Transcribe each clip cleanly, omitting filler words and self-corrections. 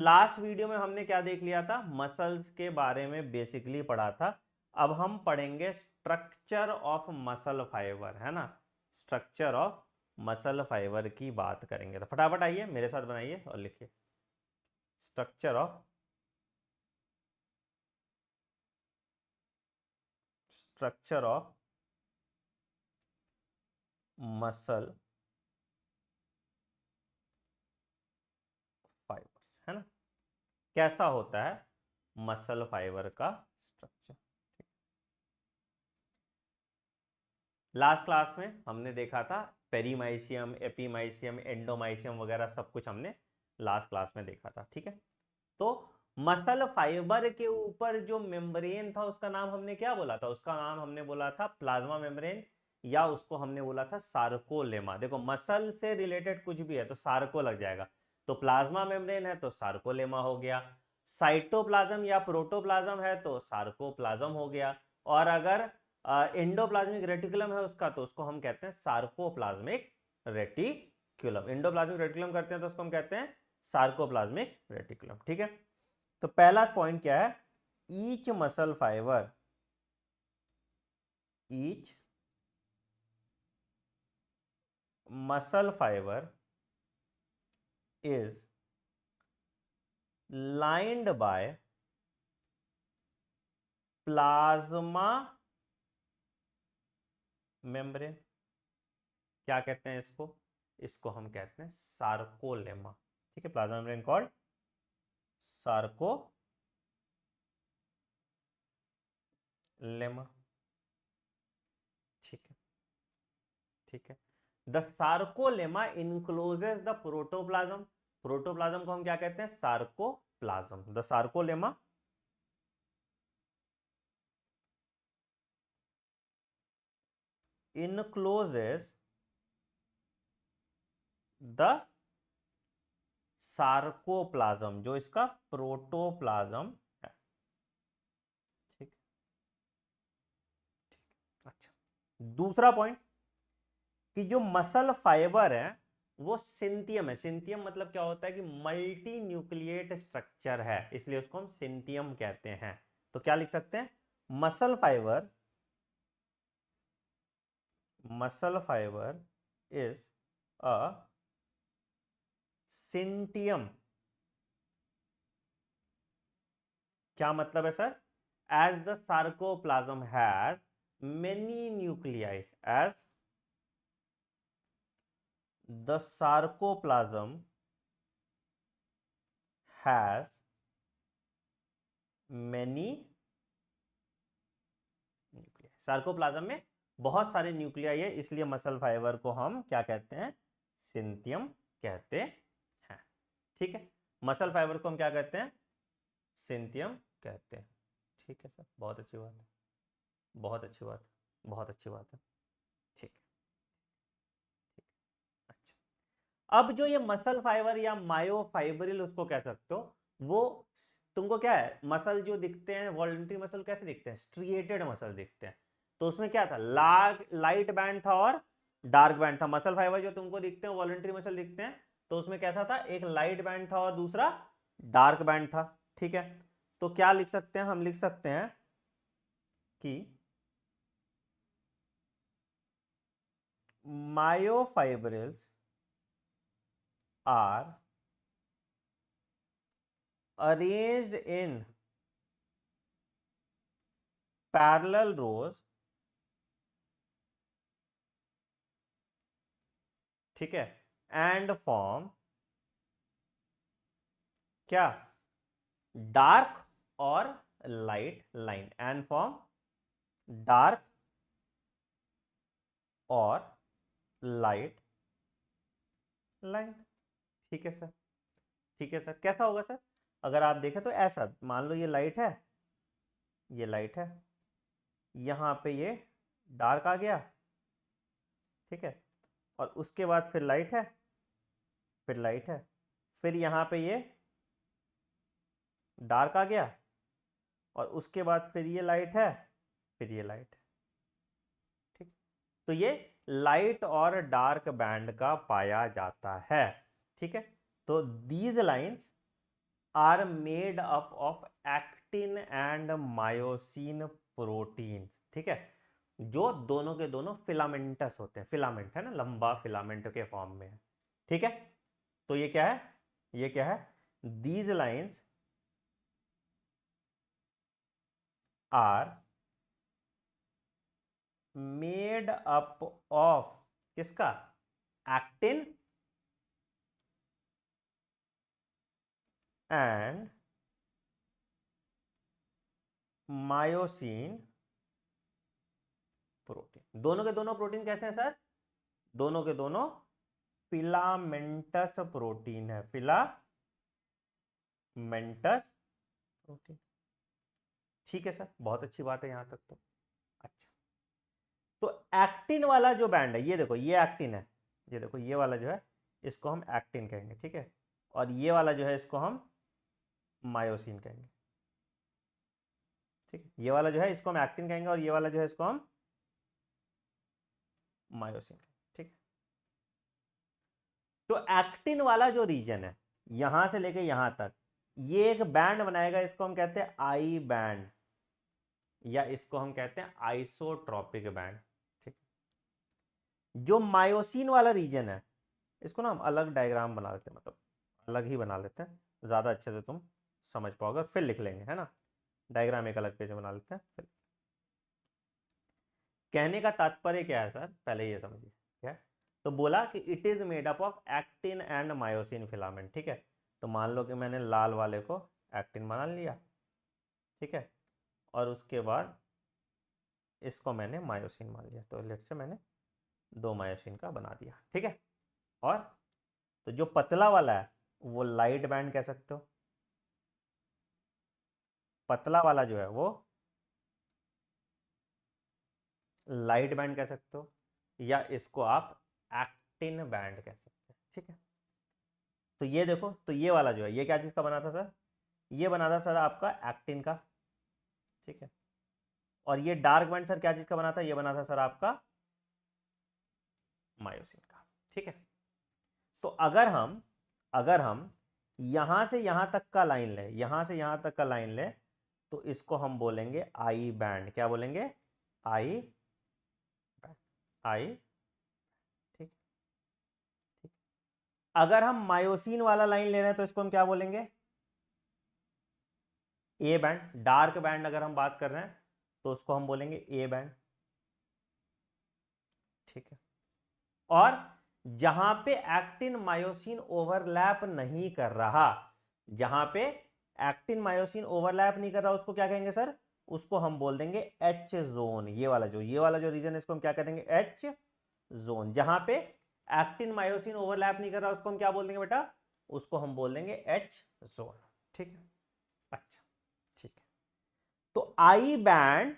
Last video में हमने क्या देख लिया था, मसल्स के बारे में बेसिकली पढ़ा था। अब हम पढ़ेंगे स्ट्रक्चर ऑफ मसल फाइबर, है ना। स्ट्रक्चर ऑफ मसल फाइबर की बात करेंगे, तो फटाफट आइए मेरे साथ बनाइए और लिखिए स्ट्रक्चर ऑफ मसल फाइबर्स, है ना। कैसा होता है मसल फाइबर का स्ट्रक्चर। लास्ट क्लास में हमने देखा था पेरीमाइसियम, एपीमाइसियम, एंडोमाइसियम वगैरह सब कुछ हमने लास्ट क्लास में देखा था, ठीक है। तो मसल फाइबर के ऊपर जो मेम्ब्रेन था उसका नाम हमने क्या बोला था, उसका नाम हमने बोला था प्लाज्मा मेम्ब्रेन, या उसको हमने बोला था सार्कोलेमा। देखो मसल से रिलेटेड कुछ भी है तो सार्को लग जाएगा, तो प्लाज्मा मेम्ब्रेन है तो सार्कोलेमा हो गया, साइटोप्लाज्म या प्रोटोप्लाज्म है तो सार्कोप्लाज्म हो गया, और अगर एंडोप्लाज्मिक रेटिकुलम है उसका तो उसको हम कहते हैं सार्कोप्लाज्मिक रेटिकुलम। एंडोप्लाज्मिक रेटिकुलम करते हैं तो उसको हम कहते हैं सार्कोप्लाज्मिक रेटिकुलम, ठीक है। तो पहला पॉइंट क्या है, each muscle fibre, each muscle fibre is lined by plasma membrane. क्या कहते हैं इसको, इसको हम कहते हैं सार्कोलेमा, ठीक है। प्लाज्मा मेम्ब्रेन कॉल्ड सार्कोलेमा, ठीक है, ठीक है। The sarcolemma encloses the protoplasm, protoplasm को हम क्या कहते हैं, sarcoplasm. The sarcolemma encloses the sarcoplasm, जो इसका प्रोटोप्लाज्म है, ठीक। अच्छा, दूसरा पॉइंट कि जो मसल फाइबर है वो सिंथियम है। सिंथियम मतलब क्या होता है कि मल्टी न्यूक्लिएट स्ट्रक्चर है, इसलिए उसको हम सिंथियम कहते हैं। तो क्या लिख सकते हैं, muscle fibre, muscle fibre is a syncytium. क्या मतलब है sir, as the sarcoplasm has many nuclei, as the sarcoplasm has many nuclei. Sarcoplasm में बहुत सारे न्यूक्लियाई है, इसलिए मसल फाइबर को हम क्या कहते हैं, सिंथियम कहते हैं, ठीक है। मसल फाइबर को हम क्या कहते हैं, सिंथियम कहते हैं, ठीक है सर, बहुत अच्छी बात है, बहुत अच्छी बात है, बहुत अच्छी बात है, ठीक है। अच्छा, अब जो ये मसल फाइबर या मायोफाइब्रिल उसको कह सकते हो, वो तुमको क्या है, मसल जो दिखते हैं वॉलंटरी मसल कैसे दिखते हैं, स्ट्रिएटेड मसल दिखते हैं। तो उसमें क्या था, लाइट बैंड था और डार्क बैंड था। मसल फाइबर जो तुमको दिखते हैं वॉलंटरी मसल दिखते हैं, तो उसमें कैसा था, एक लाइट बैंड था और दूसरा डार्क बैंड था, ठीक है। तो क्या लिख सकते हैं, हम लिख सकते हैं कि myofibrils are arranged in parallel rows, ठीक है, एंड फॉर्म क्या, डार्क और light line, and form dark और लाइट लाइन, ठीक है सर, ठीक है सर। कैसा होगा सर, अगर आप देखें तो ऐसा मान लो ये लाइट है, ये लाइट है, यहां पे ये डार्क आ गया, ठीक है, और उसके बाद फिर लाइट है, फिर लाइट है, फिर यहां पे ये डार्क आ गया, और उसके बाद फिर ये लाइट है, फिर ये लाइट है, ठीक। तो ये लाइट और डार्क बैंड का पाया जाता है, ठीक है। तो these lines are made up of actin and myosin protein, ठीक है, जो दोनों के दोनों फिलामेंटस होते हैं, फिलामेंट है ना, लंबा फिलामेंट के फॉर्म में है, ठीक है। तो ये क्या है, ये क्या है, these lines are made up of किसका, एक्टिन एंड मायोसिन प्रोटीन। दोनों के दोनों प्रोटीन कैसे हैं सर, दोनों के दोनों फिलामेंटस प्रोटीन है, फिलामेंटस प्रोटीन, ठीक है सर, बहुत अच्छी बात है यहां तक तो। अच्छा, तो एक्टिन वाला जो बैंड है, ये देखो ये एक्टिन है, ये देखो ये वाला जो है इसको हम एक्टिन कहेंगे, ठीक है, और ये वाला जो है इसको हम मायोसिन कहेंगे, ठीक है, ये वाला जो है इसको हम एक्टिन कहेंगे और ये वाला जो है इसको हम मायोसिन, ठीक है। तो एक्टिन वाला जो रीजन है यहां से लेके यहां तक, ये एक बैंड बनाएगा, इसको हम कहते हैं आई बैंड, या इसको हम कहते हैं आइसोट्रॉपिक बैंड, ठीक। जो मायोसिन वाला रीजन है, इसको ना हम अलग डायग्राम बना लेते हैं, मतलब अलग ही बना लेते हैं, ज्यादा अच्छे से तुम समझ पाओगे, फिर लिख लेंगे, है ना, डायग्राम एक अलग पेज में बना लेते हैं फिर। कहने का तात्पर्य क्या है सर, पहले ये समझिए क्या है? तो बोला कि it is made up of actin and myosin filament, ठीक है। तो मान लो कि मैंने लाल वाले को एक्टिन बना लिया, ठीक है, और उसके बाद इसको मैंने मायोसिन मान लिया, तो लेट से मैंने 2 मायोसिन का बना दिया, ठीक है। और तो जो पतला वाला है वो लाइट बैंड कह सकते हो, पतला वाला जो है वो लाइट बैंड कह सकते हो, या इसको आप एक्टिन बैंड कह सकते हैं, ठीक है। तो ये देखो, तो ये वाला जो है ये क्या चीज का बना था सर, ये बना था सर आपका एक्टिन का, ठीक है, और ये डार्क बैंड सर क्या चीज का बना था, ये बना था सर आपका मायोसिन का, ठीक है। तो अगर हम यहां से यहां तक का लाइन ले, यहां से यहां तक का लाइन ले, तो इसको हम बोलेंगे आई बैंड, क्या बोलेंगे, आई बैंड, आई, ठीक, ठीक। अगर हम मायोसिन वाला लाइन ले रहे हैं तो इसको हम क्या बोलेंगे, ए बैंड, डार्क बैंड अगर हम बात कर रहे हैं तो उसको हम बोलेंगे ए बैंड, ठीक है। और जहां पे एक्टिन मायोसिन ओवरलैप नहीं कर रहा, जहां पे एक्टिन मायोसिन ओवरलैप नहीं कर रहा, उसको क्या कहेंगे सर, उसको हम बोल देंगे एच जोन, ये वाला जो रीजन है इसको हम क्या कह देंगे, एच जोन। जहां पे एक्टिन मायोसिन ओवरलैप नहीं कर रहा उसको हम क्या बोल देंगे बेटा, उसको हम बोल देंगे एच जोन, ठीक है। अच्छा, ठीक है। तो आई बैंड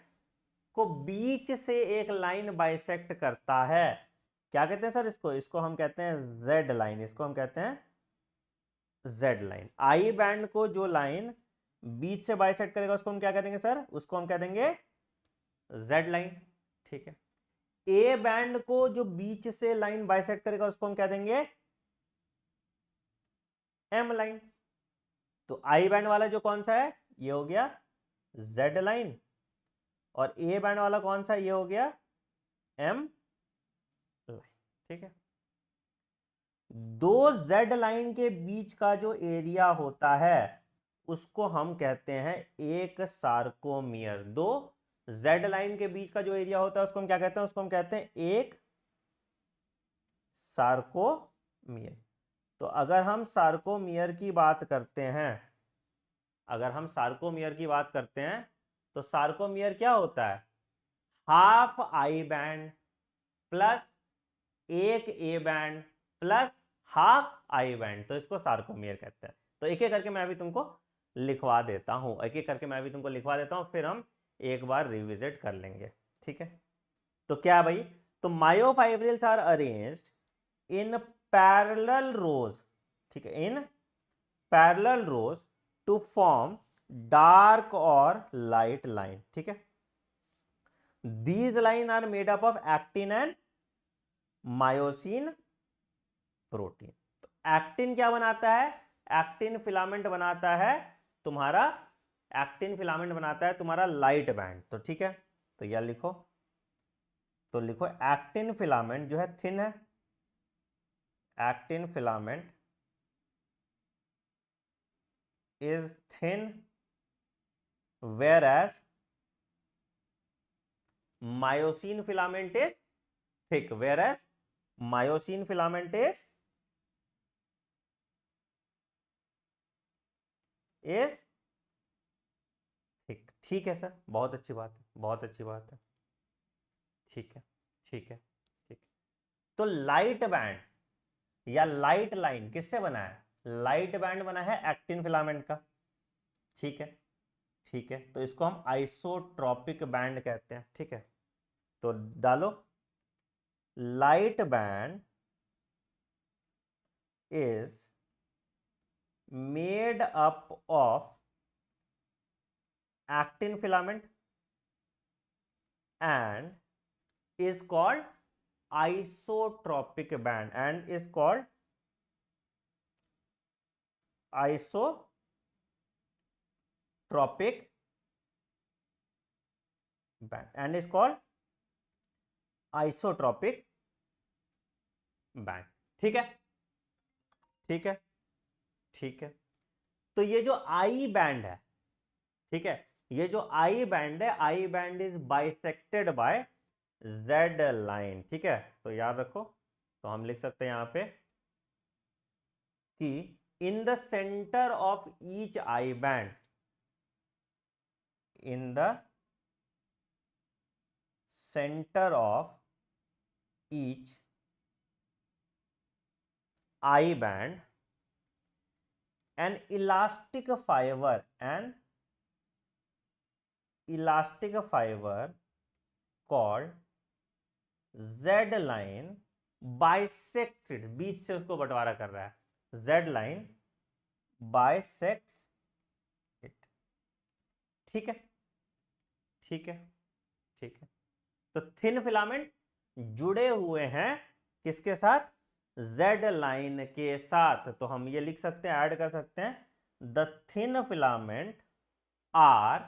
को बीच से एक लाइन बाइसेक्ट करता है, क्या कहते हैं सर इसको, इसको हम कहते हैं जेड लाइन, इसको हम कहते हैं जेड लाइन। आई बैंड को जो लाइन बीच से बाइसेक्ट करेगा उसको हम क्या कह देंगे सर, उसको हम कह देंगे जेड लाइन, ठीक है। ए बैंड को जो बीच से लाइन बाइसेक्ट करेगा उसको हम क्या देंगे, एम लाइन। तो आई बैंड वाला जो कौन सा है, ये हो गया जेड लाइन, और ए बैंड वाला कौन सा, ये हो गया एम लाइन, ठीक है। दो जेड लाइन के बीच का जो एरिया होता है उसको हम कहते हैं एक सार्कोमियर। दो जेड लाइन के बीच का जो एरिया होता है उसको हम क्या कहते हैं, उसको हम कहते हैं एक सार्कोमियर। तो अगर हम सार्कोमियर की बात करते हैं, अगर हम सार्कोमियर की बात करते हैं तो सार्कोमियर क्या होता है, हाफ आई बैंड प्लस एक A band plus half I band, तो इसको सार्कोमियर कहते हैं। तो एक एक करके मैं अभी तुमको लिखवा देता हूं, एक एक करके मैं अभी तुमको लिखवा देता हूं, फिर हम एक बार रिविजिट कर लेंगे, ठीक है। तो क्या भाई, तो myofibrils are arranged in parallel rows, ठीक है, in parallel rows to form dark और लाइट लाइन, ठीक है। These line are made up of actin and myosin protein. तो एक्टिन क्या बनाता है, एक्टिन फिलामेंट बनाता है तुम्हारा, एक्टिन फिलामेंट बनाता है तुम्हारा लाइट बैंड। तो ठीक है, तो यह लिखो, तो लिखो एक्टिन फिलामेंट जो है थिन है, actin filament is thin whereas myosin filament is thick, whereas myosin filament is thick। ठीक है सर, बहुत अच्छी बात है, बहुत अच्छी बात है, ठीक है ठीक है ठीक है। तो लाइट बैंड या लाइट लाइन किससे बना है? लाइट बैंड बना है एक्टिन फिलामेंट का, ठीक है ठीक है। तो इसको हम आइसोट्रॉपिक बैंड कहते हैं, ठीक है। तो डालो, light band is made up of actin filament and is called isotropic band and is called isotropic band and is called isotropic band। ठीक है ठीक है ठीक है। तो ये जो आई बैंड है, ठीक है, ये जो आई बैंड है, I band is bisected by Z line, ठीक है। तो याद रखो, तो हम लिख सकते हैं यहां पे कि in the centre of each I band, in the center of each eye band an elastic fiber called Z line bisects it, बीच से उसको बंटवारा कर रहा है, Z line bisects it। ठीक है ठीक है ठीक है। तो थिन फिलामेंट जुड़े हुए हैं किसके साथ? जेड लाइन के साथ। तो हम ये लिख सकते हैं, ऐड कर सकते हैं, the thin filament are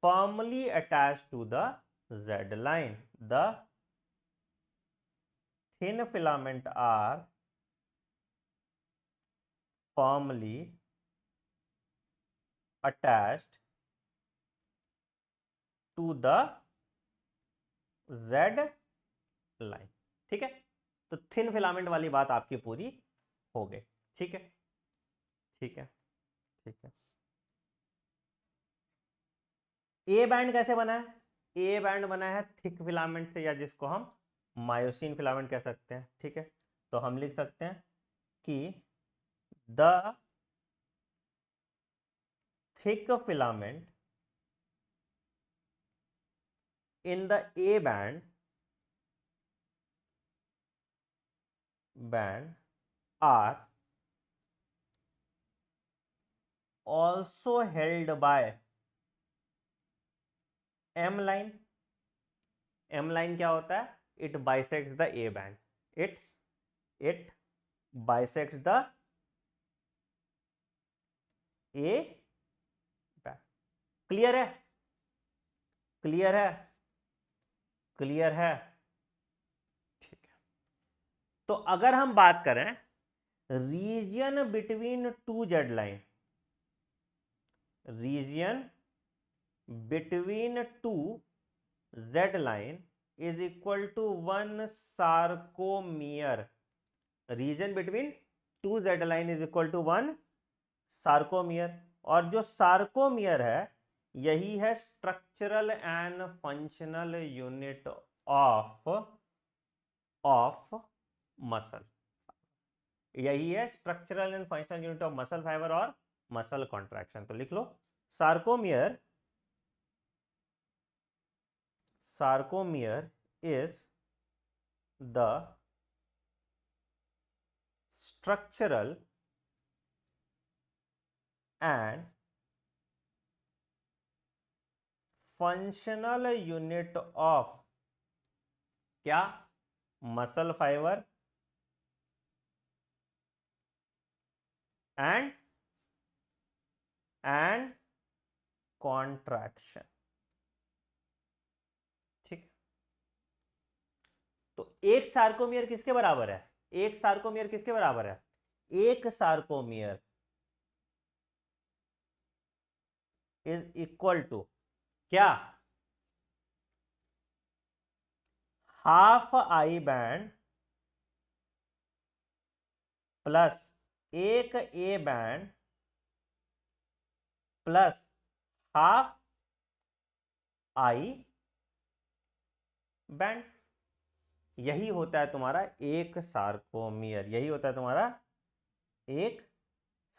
firmly attached to the Z line. The thin filament are firmly attached to the Z line. ठीक है, तो थिन फिलामेंट वाली बात आपकी पूरी हो गई। ठीक है ठीक है ठीक है। ए बैंड कैसे बना है? ए बैंड बना है थिक फिलामेंट से, या जिसको हम मायोसिन फिलामेंट कह सकते हैं। ठीक है, तो हम लिख सकते हैं कि the thick filament in the A band are also held by M line। M line क्या होता है? It bisects the A band, it bisects the A band। Clear है? क्लियर है? क्लियर है? ठीक है। तो अगर हम बात करें region between two Z line, region between two Z line is equal to 1 sarcomere. Region between two Z line is equal to 1 sarcomere. और जो सार्कोमियर है यही है structural and functional unit of muscle. यही है structural and functional unit of muscle fibre और muscle contraction. तो लिख लो, sarcomere is the structural and functional unit of क्या? Muscle fibre and contraction. ठीक, तो एक सार्कोमियर किसके बराबर है? एक सार्कोमियर किसके बराबर है? एक सार्कोमियर इज इक्वल टू क्या? हाफ आई बैंड प्लस एक A band plus half I band. यही होता है तुम्हारा एक सार्कोमियर, यही होता है तुम्हारा एक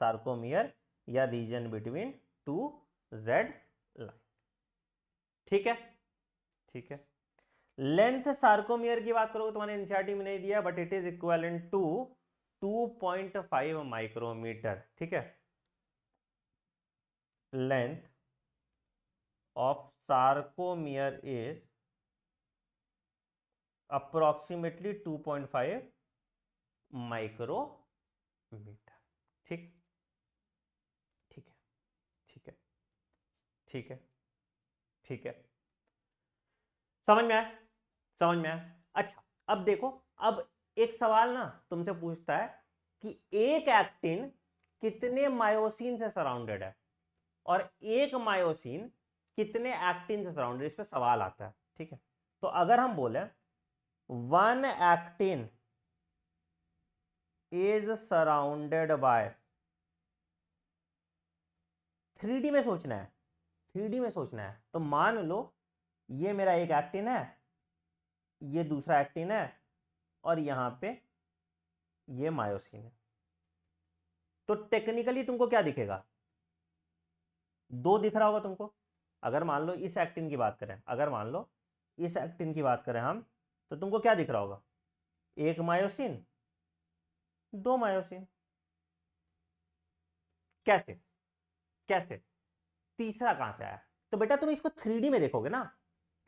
सार्कोमियर या reason between two Z line. ठीक है, ठीक है। लेंथ सार्कोमियर की बात करोगे, तुम्हारे एनसीईआरटी में नहीं दिया, but it is equivalent to 2.5 micrometre. ठीक है, length of sarcomere is approximately 2.5 micrometre. ठीक, ठीक है, ठीक है, ठीक है, ठीक है। समझ में आया? समझ में आया? अच्छा, अब देखो, अब एक सवाल ना तुमसे पूछता है कि एक एक्टिन कितने मायोसिन से सराउंडेड है और एक मायोसिन कितने एक्टिन से सराउंडेड, इस पे सवाल आता है। ठीक है, तो अगर हम बोले one actin is surrounded by, 3D में सोचना है, 3D में सोचना है, तो मान लो ये मेरा एक एक्टिन है, ये दूसरा एक्टिन है, और यहां पे ये मायोसिन है। तो टेक्निकली तुमको क्या दिखेगा? दो दिख रहा होगा तुमको। अगर मान लो इस एक्टिन की बात करें, अगर मान लो इस एक्टिन की बात करें हम, तो तुमको क्या दिख रहा होगा? एक मायोसिन, दो मायोसिन। कैसे? कैसे? तीसरा कहां से आया? तो बेटा तुम इसको 3D में देखोगे ना,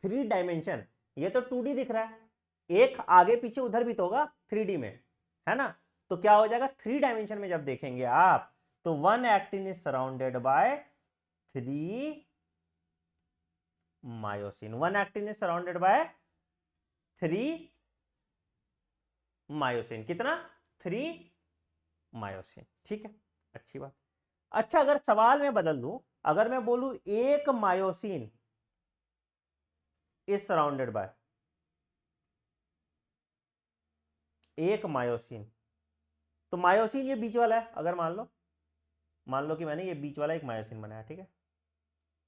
3 डायमेंशन। ये तो 2D दिख रहा है, एक आगे पीछे उधर भी तो होगा 3D में, है ना? तो क्या हो जाएगा 3 डायमेंशन में जब देखेंगे आप, तो one actin is surrounded by 3 myosin. One actin is surrounded by 3 myosin. कितना? 3 मायोसिन। ठीक है, अच्छी बात। अच्छा, अगर सवाल में बदल दूं, अगर मैं बोलूं एक मायोसिन इज सराउंडेड बाय, एक मायोसिन, तो मायोसिन ये बीच वाला है, अगर मान लो कि मैंने ये बीच वाला एक मायोसिन बनाया। ठीक है,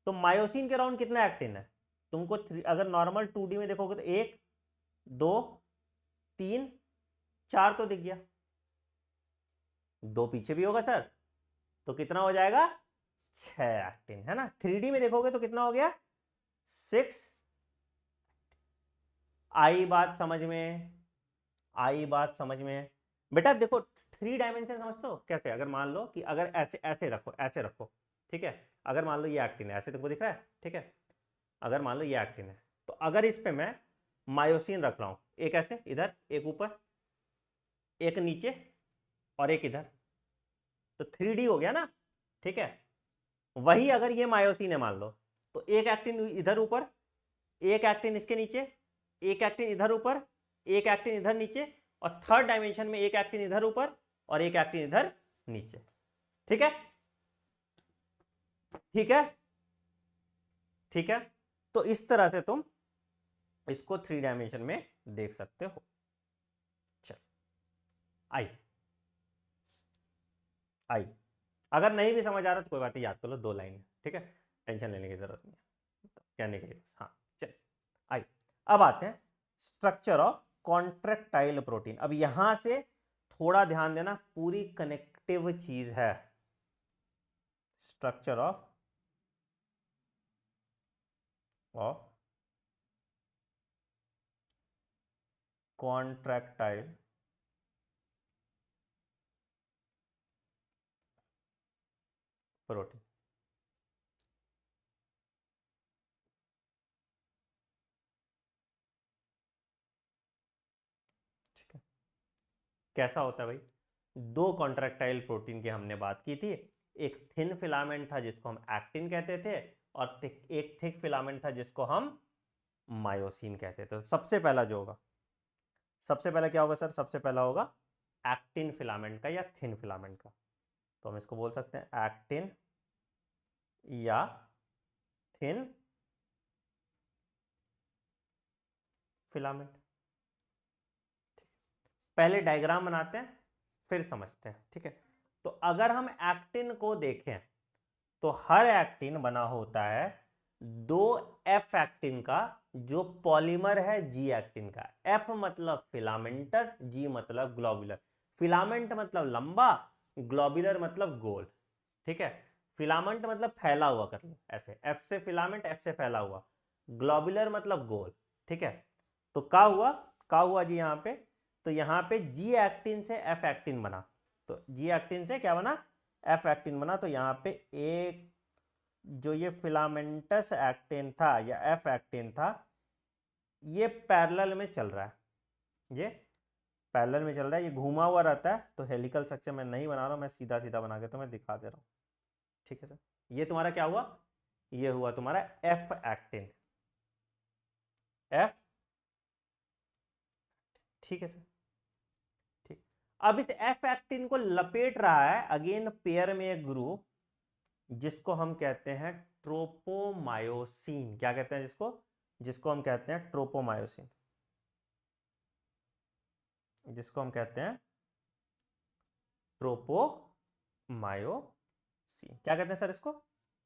तो मायोसिन के अराउंड कितना एक्टिन है? तुमको अगर नॉर्मल 2D में देखोगे तो एक, दो, तीन, चार तो दिख गया, दो पीछे भी होगा सर, तो कितना हो जाएगा? 6 एक्टिन, है ना? 3D में देखोगे तो कितना हो गया? 6। आई बात समझ में? आई बात समझ में? बेटा देखो, 3 डायमेंशन समझते हो कैसे? अगर मान लो कि अगर ऐसे ऐसे रखो, ऐसे रखो, ठीक है, अगर मान लो ये एक्टिन है, ऐसे तुमको दिख रहा है, ठीक है, अगर मान लो ये एक्टिन है, तो अगर इस पे मैं मायोसिन रख रहा हूं, एक ऐसे इधर, एक ऊपर, एक नीचे, और एक इधर, तो 3D हो गया ना? ठीक है, वही अगर ये मायोसिन है मान लो, तो एक एक्टिन इधर ऊपर, एक एक्टिन इसके नीचे, एक एक्टिन इधर ऊपर, एक एक्टिन इधर नीचे, और 3 डायमेंशन में एक एक्टिन इधर ऊपर और एक एक्टिन इधर नीचे। ठीक है, ठीक है, ठीक है। तो इस तरह से तुम इसको 3 डायमेंशन में देख सकते हो। चल, आई आई अगर नहीं भी समझ आ रहा तो कोई बात नहीं, याद कर लो, 2 लाइन है। ठीक है, टेंशन लेने की जरूरत नहीं है, कहने के लिए। हाँ, चल, आई। अब आते हैं स्ट्रक्चर ऑफ कॉन्ट्रेक्टाइल प्रोटीन। अब यहां से थोड़ा ध्यान देना, पूरी कनेक्टिव चीज है। Structure of contractile protein. ठीक है, कैसा होता है भाई? दो कॉन्ट्रैक्टाइल प्रोटीन की हमने बात की थी। एक थिन फिलामेंट था जिसको हम एक्टिन कहते थे, और एक थिक फिलामेंट था जिसको हम मायोसिन कहते थे। तो सबसे पहला जो होगा, सबसे पहला क्या होगा सर? सबसे पहला होगा एक्टिन फिलामेंट का या थिन फिलामेंट का। तो हम इसको बोल सकते हैं एक्टिन या थिन फिलामेंट। पहले डायग्राम बनाते हैं फिर समझते हैं, ठीक है। तो अगर हम एक्टिन को देखें तो हर एक्टिन बना होता है दो एफ एक्टिन का, जो पॉलीमर है जी एक्टिन का। एफ मतलब फिलामेंटस, जी मतलब ग्लोबुलर। फिलामेंट मतलब लंबा, ग्लोबुलर मतलब गोल, ठीक है। फिलामेंट मतलब फैला हुआ, कर लो ऐसे, एफ से फिलामेंट, एफ से फैला हुआ। ग्लोबुलर मतलब गोल, ठीक है। तो क्या हुआ जी यहाँ पे? तो यहाँ पे जी एक्टिन से एफ एक्टिन बना। तो जी एक्टिन से क्या बना? एफ एक्टिन बना। तो यहाँ पे एक जो ये फिलामेंटस एक्टिन था या एफ एक्टिन था, ये पैरेलल में चल रहा है, ये पैरेलल में चल रहा है, ये घूमा हुआ रहता है। तो हेलिकल स्ट्रक्चर मैं नहीं बना रहा हूं, मैं सीधा सीधा बना के तो मैं दिखा दे रहा हूं, ठीक है सर। ये तुम्हारा क्या हुआ? ये हुआ तुम्हारा एफ एक्टिन, एफ, ठीक है सर, ठीक। अब इस एफ एक्टिन को लपेट रहा है अगेन पेयर में एक ग्रुप, जिसको हम कहते हैं ट्रोपोमायोसिन। क्या कहते हैं जिसको? जिसको हम कहते हैं ट्रोपोमायोसिन, जिसको हम कहते हैं ट्रोपोमायोसिन। क्या कहते हैं सर इसको?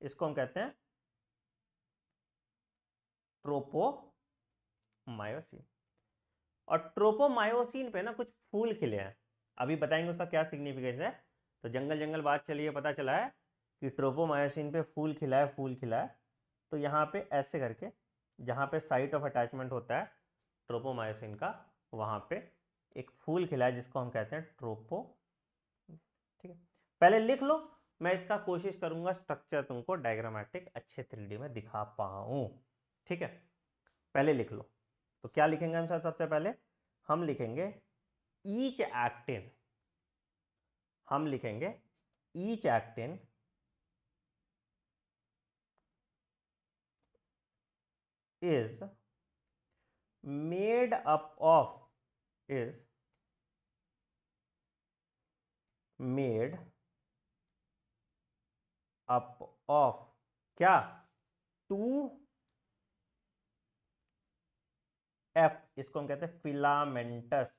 इसको हम कहते हैं ट्रोपोमायोसिन। और ट्रोपोमायोसिन पे ना कुछ फूल खिले हैं, अभी बताएंगे उसका क्या सिग्निफिकेंस है। तो जंगल जंगल बात चलिए, पता चला है कि ट्रोपोमायोसिन पे फूल खिला है, फूल खिला है। तो यहाँ पे ऐसे करके, जहाँ पे साइट ऑफ अटैचमेंट होता है ट्रोपोमायोसिन का, वहाँ पे एक फूल खिला है जिसको हम कहते हैं ट्रोपो, ठीक है। पहले लिख लो, मैं इसका कोशिश करूंगा स्ट्रक्चर तुमको डायग्रामेटिक अच्छे 3D में दिखा पाऊं, ठीक है। पहले लिख लो। तो क्या लिखेंगे हम सर? सबसे पहले हम लिखेंगे ईच एक्टिन, हम लिखेंगे each actin is made up of, is made up of क्या? टू एफ, इसको हम कहते हैं फिलामेंटस,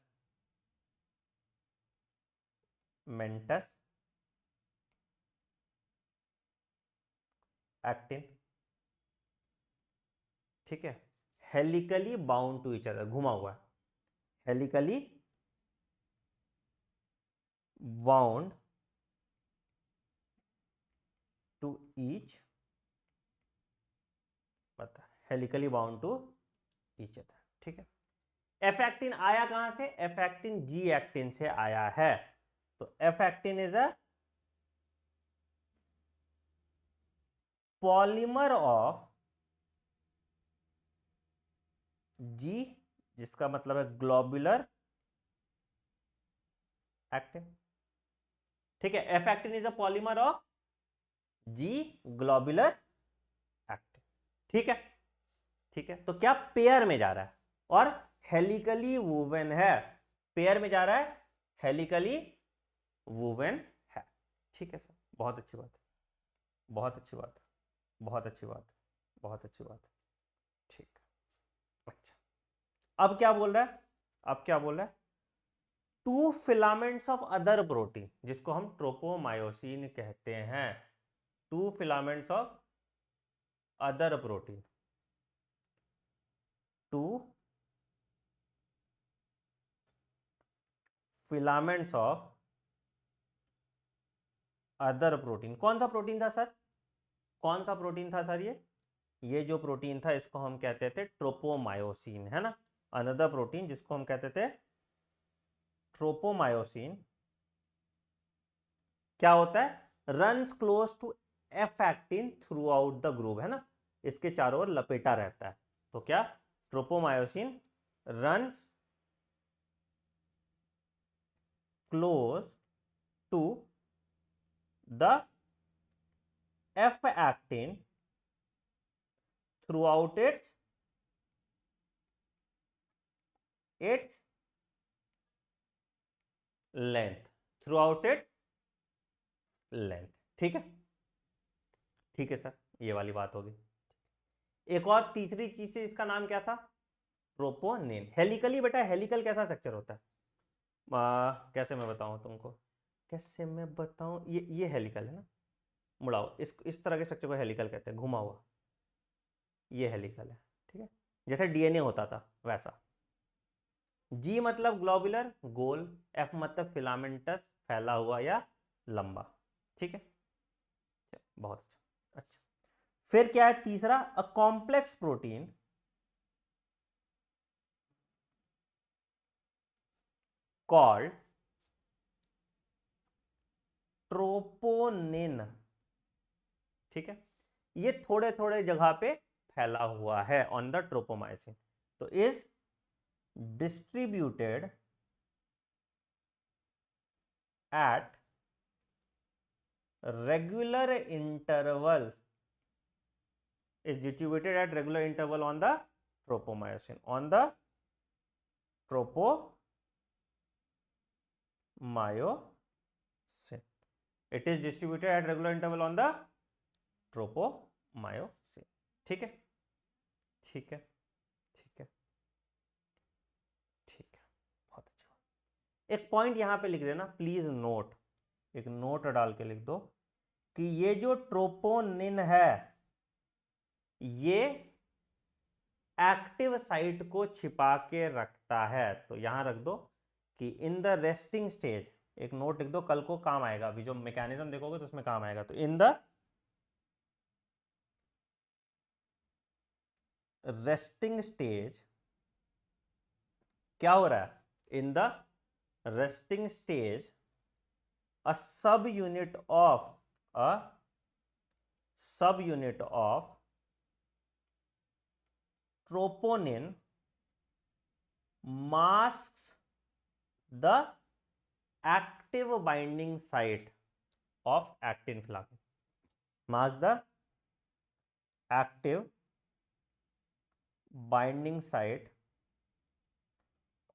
मेंटस एक्टिन, ठीक है। Helically bound to each other, घुमा हुआ है, हेलिकली बाउंड टू ईच, पता, helically bound to each other, ठीक है। एफ एक्टिन आया कहां से? एफ एक्टिन जी एक्टिन से आया है। तो F actin is a polymer of G, जिसका मतलब है ग्लोबुलर एक्टिन, ठीक है। F actin is a polymer of G globular actin, ठीक है, ठीक है। तो क्या पेयर में जा रहा है और हेलिकली वूवेन है, पेयर में जा रहा है, हेलिकली वूवेन है, ठीक है सर। बहुत अच्छी बात है, बहुत अच्छी बात है, बहुत अच्छी बात है, बहुत अच्छी बात है, ठीक। अच्छा, अब क्या बोल रहा है? अब क्या बोल रहा है? Two filaments of other protein, जिसको हम ट्रोपोमायोसिन कहते हैं। Two filaments of other protein, two filaments of other protein. कौन सा प्रोटीन था सर? कौन सा प्रोटीन था सर? ये जो प्रोटीन था इसको हम कहते थे ट्रोपोमायोसिन, है ना। अनदर प्रोटीन जिसको हम कहते थे ट्रोपोमायोसिन, क्या होता है? Runs close to F actin throughout the group, है ना, इसके चारों ओर लपेटा रहता है। तो क्या? Tropomyosin runs close to the F actin throughout its length, throughout it length. ठीक है, ठीक है सर, ये वाली बात होगी। एक और तीसरी चीज है, इसका नाम क्या था? प्रोपोनिन। हेलिकली बेटा, हेलिकल कैसा स्ट्रक्चर होता है? कैसे मैं बताऊं तुमको, कैसे मैं बताऊं, ये हेलिकल है ना, मुड़ाओ, इस तरह के स्ट्रक्चर को हेलिकल कहते हैं, घुमा हुआ, ये हेलिकल है। ठीक है, जैसे डीएनए होता था वैसा। जी मतलब ग्लोबुलर, गोल। एफ मतलब फिलामेंटस, फैला हुआ या लंबा। ठीक है, बहुत अच्छा। अच्छा, फिर क्या है तीसरा? A complex protein called troponin. ठीक है, ये थोड़े थोड़े जगह पे फैला हुआ है ऑन द ट्रोपोमाइसिन, तो is distributed at regular intervals, is distributed at regular interval on the tropomyosin, on the tropomyosin. It is distributed at regular interval on the tropomyosin. ठीक है, ठीक है, ठीक है, ठीक है, बहुत अच्छा। एक पॉइंट यहां पे लिख देना प्लीज, नोट, एक नोट डाल के लिख दो कि ये जो ट्रोपोनिन है ये एक्टिव साइट को छिपा के रखता है। तो यहां रख दो कि इन द रेस्टिंग स्टेज, एक नोट लिख दो, कल को काम आएगा, अभी जो मैकेनिज्म देखोगे तो उसमें काम आएगा। तो इन द रेस्टिंग स्टेज क्या हो रहा है? इन द रेस्टिंग स्टेज अ सब unit of troponin masks the active binding site of actin filament, masks the active binding site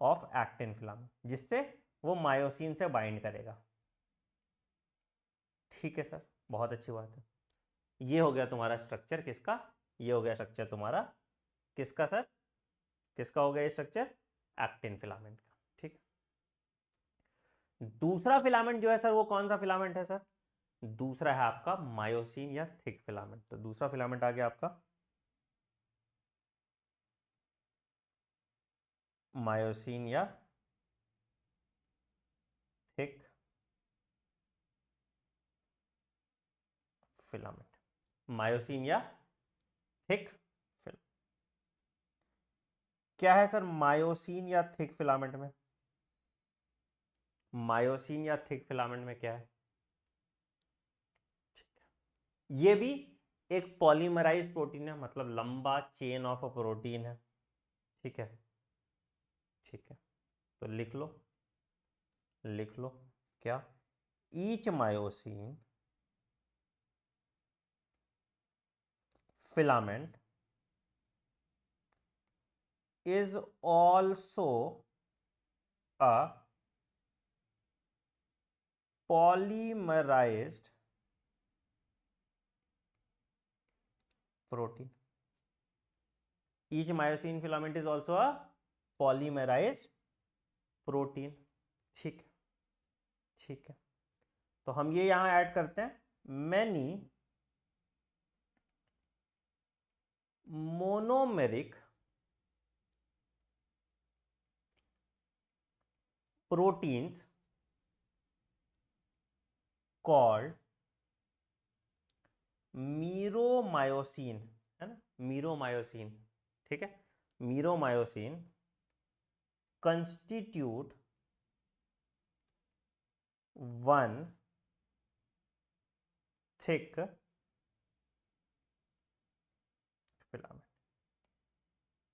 of actin filament, जिससे वो मायोसिन से बाइंड करेगा। ठीक है सर, बहुत अच्छी बात है। ये हो गया तुम्हारा स्ट्रक्चर किसका? ये हो गया स्ट्रक्चर तुम्हारा किसका सर? किसका हो गया ये स्ट्रक्चर? एक्टिन फिलामेंट का। ठीक है, दूसरा फिलामेंट जो है सर वो कौन सा फिलामेंट है सर? दूसरा है आपका मायोसिन या थिक फिलामेंट। तो दूसरा फिलामेंट आ गया आपका मायोसिन या थिक फिलामेंट, मायोसिन या थिक फिलामेंट। क्या है सर मायोसिन या थिक फिलामेंट में? मायोसिन या थिक फिलामेंट में क्या है? ये भी एक पॉलीमराइज प्रोटीन है, मतलब लंबा चेन ऑफ अ प्रोटीन है। ठीक है, ठीक है, तो लिख लो, लिख लो क्या? Each myosin filament is also a polymerized protein. Each myosin filament is also a polymerized protein. ठीक, ठीक है, तो हम ये यहां ऐड करते हैं, many monomeric proteins called meromyosin, है ना, मीरोमायोसिन। ठीक है, meromyosin constitute one thick filament.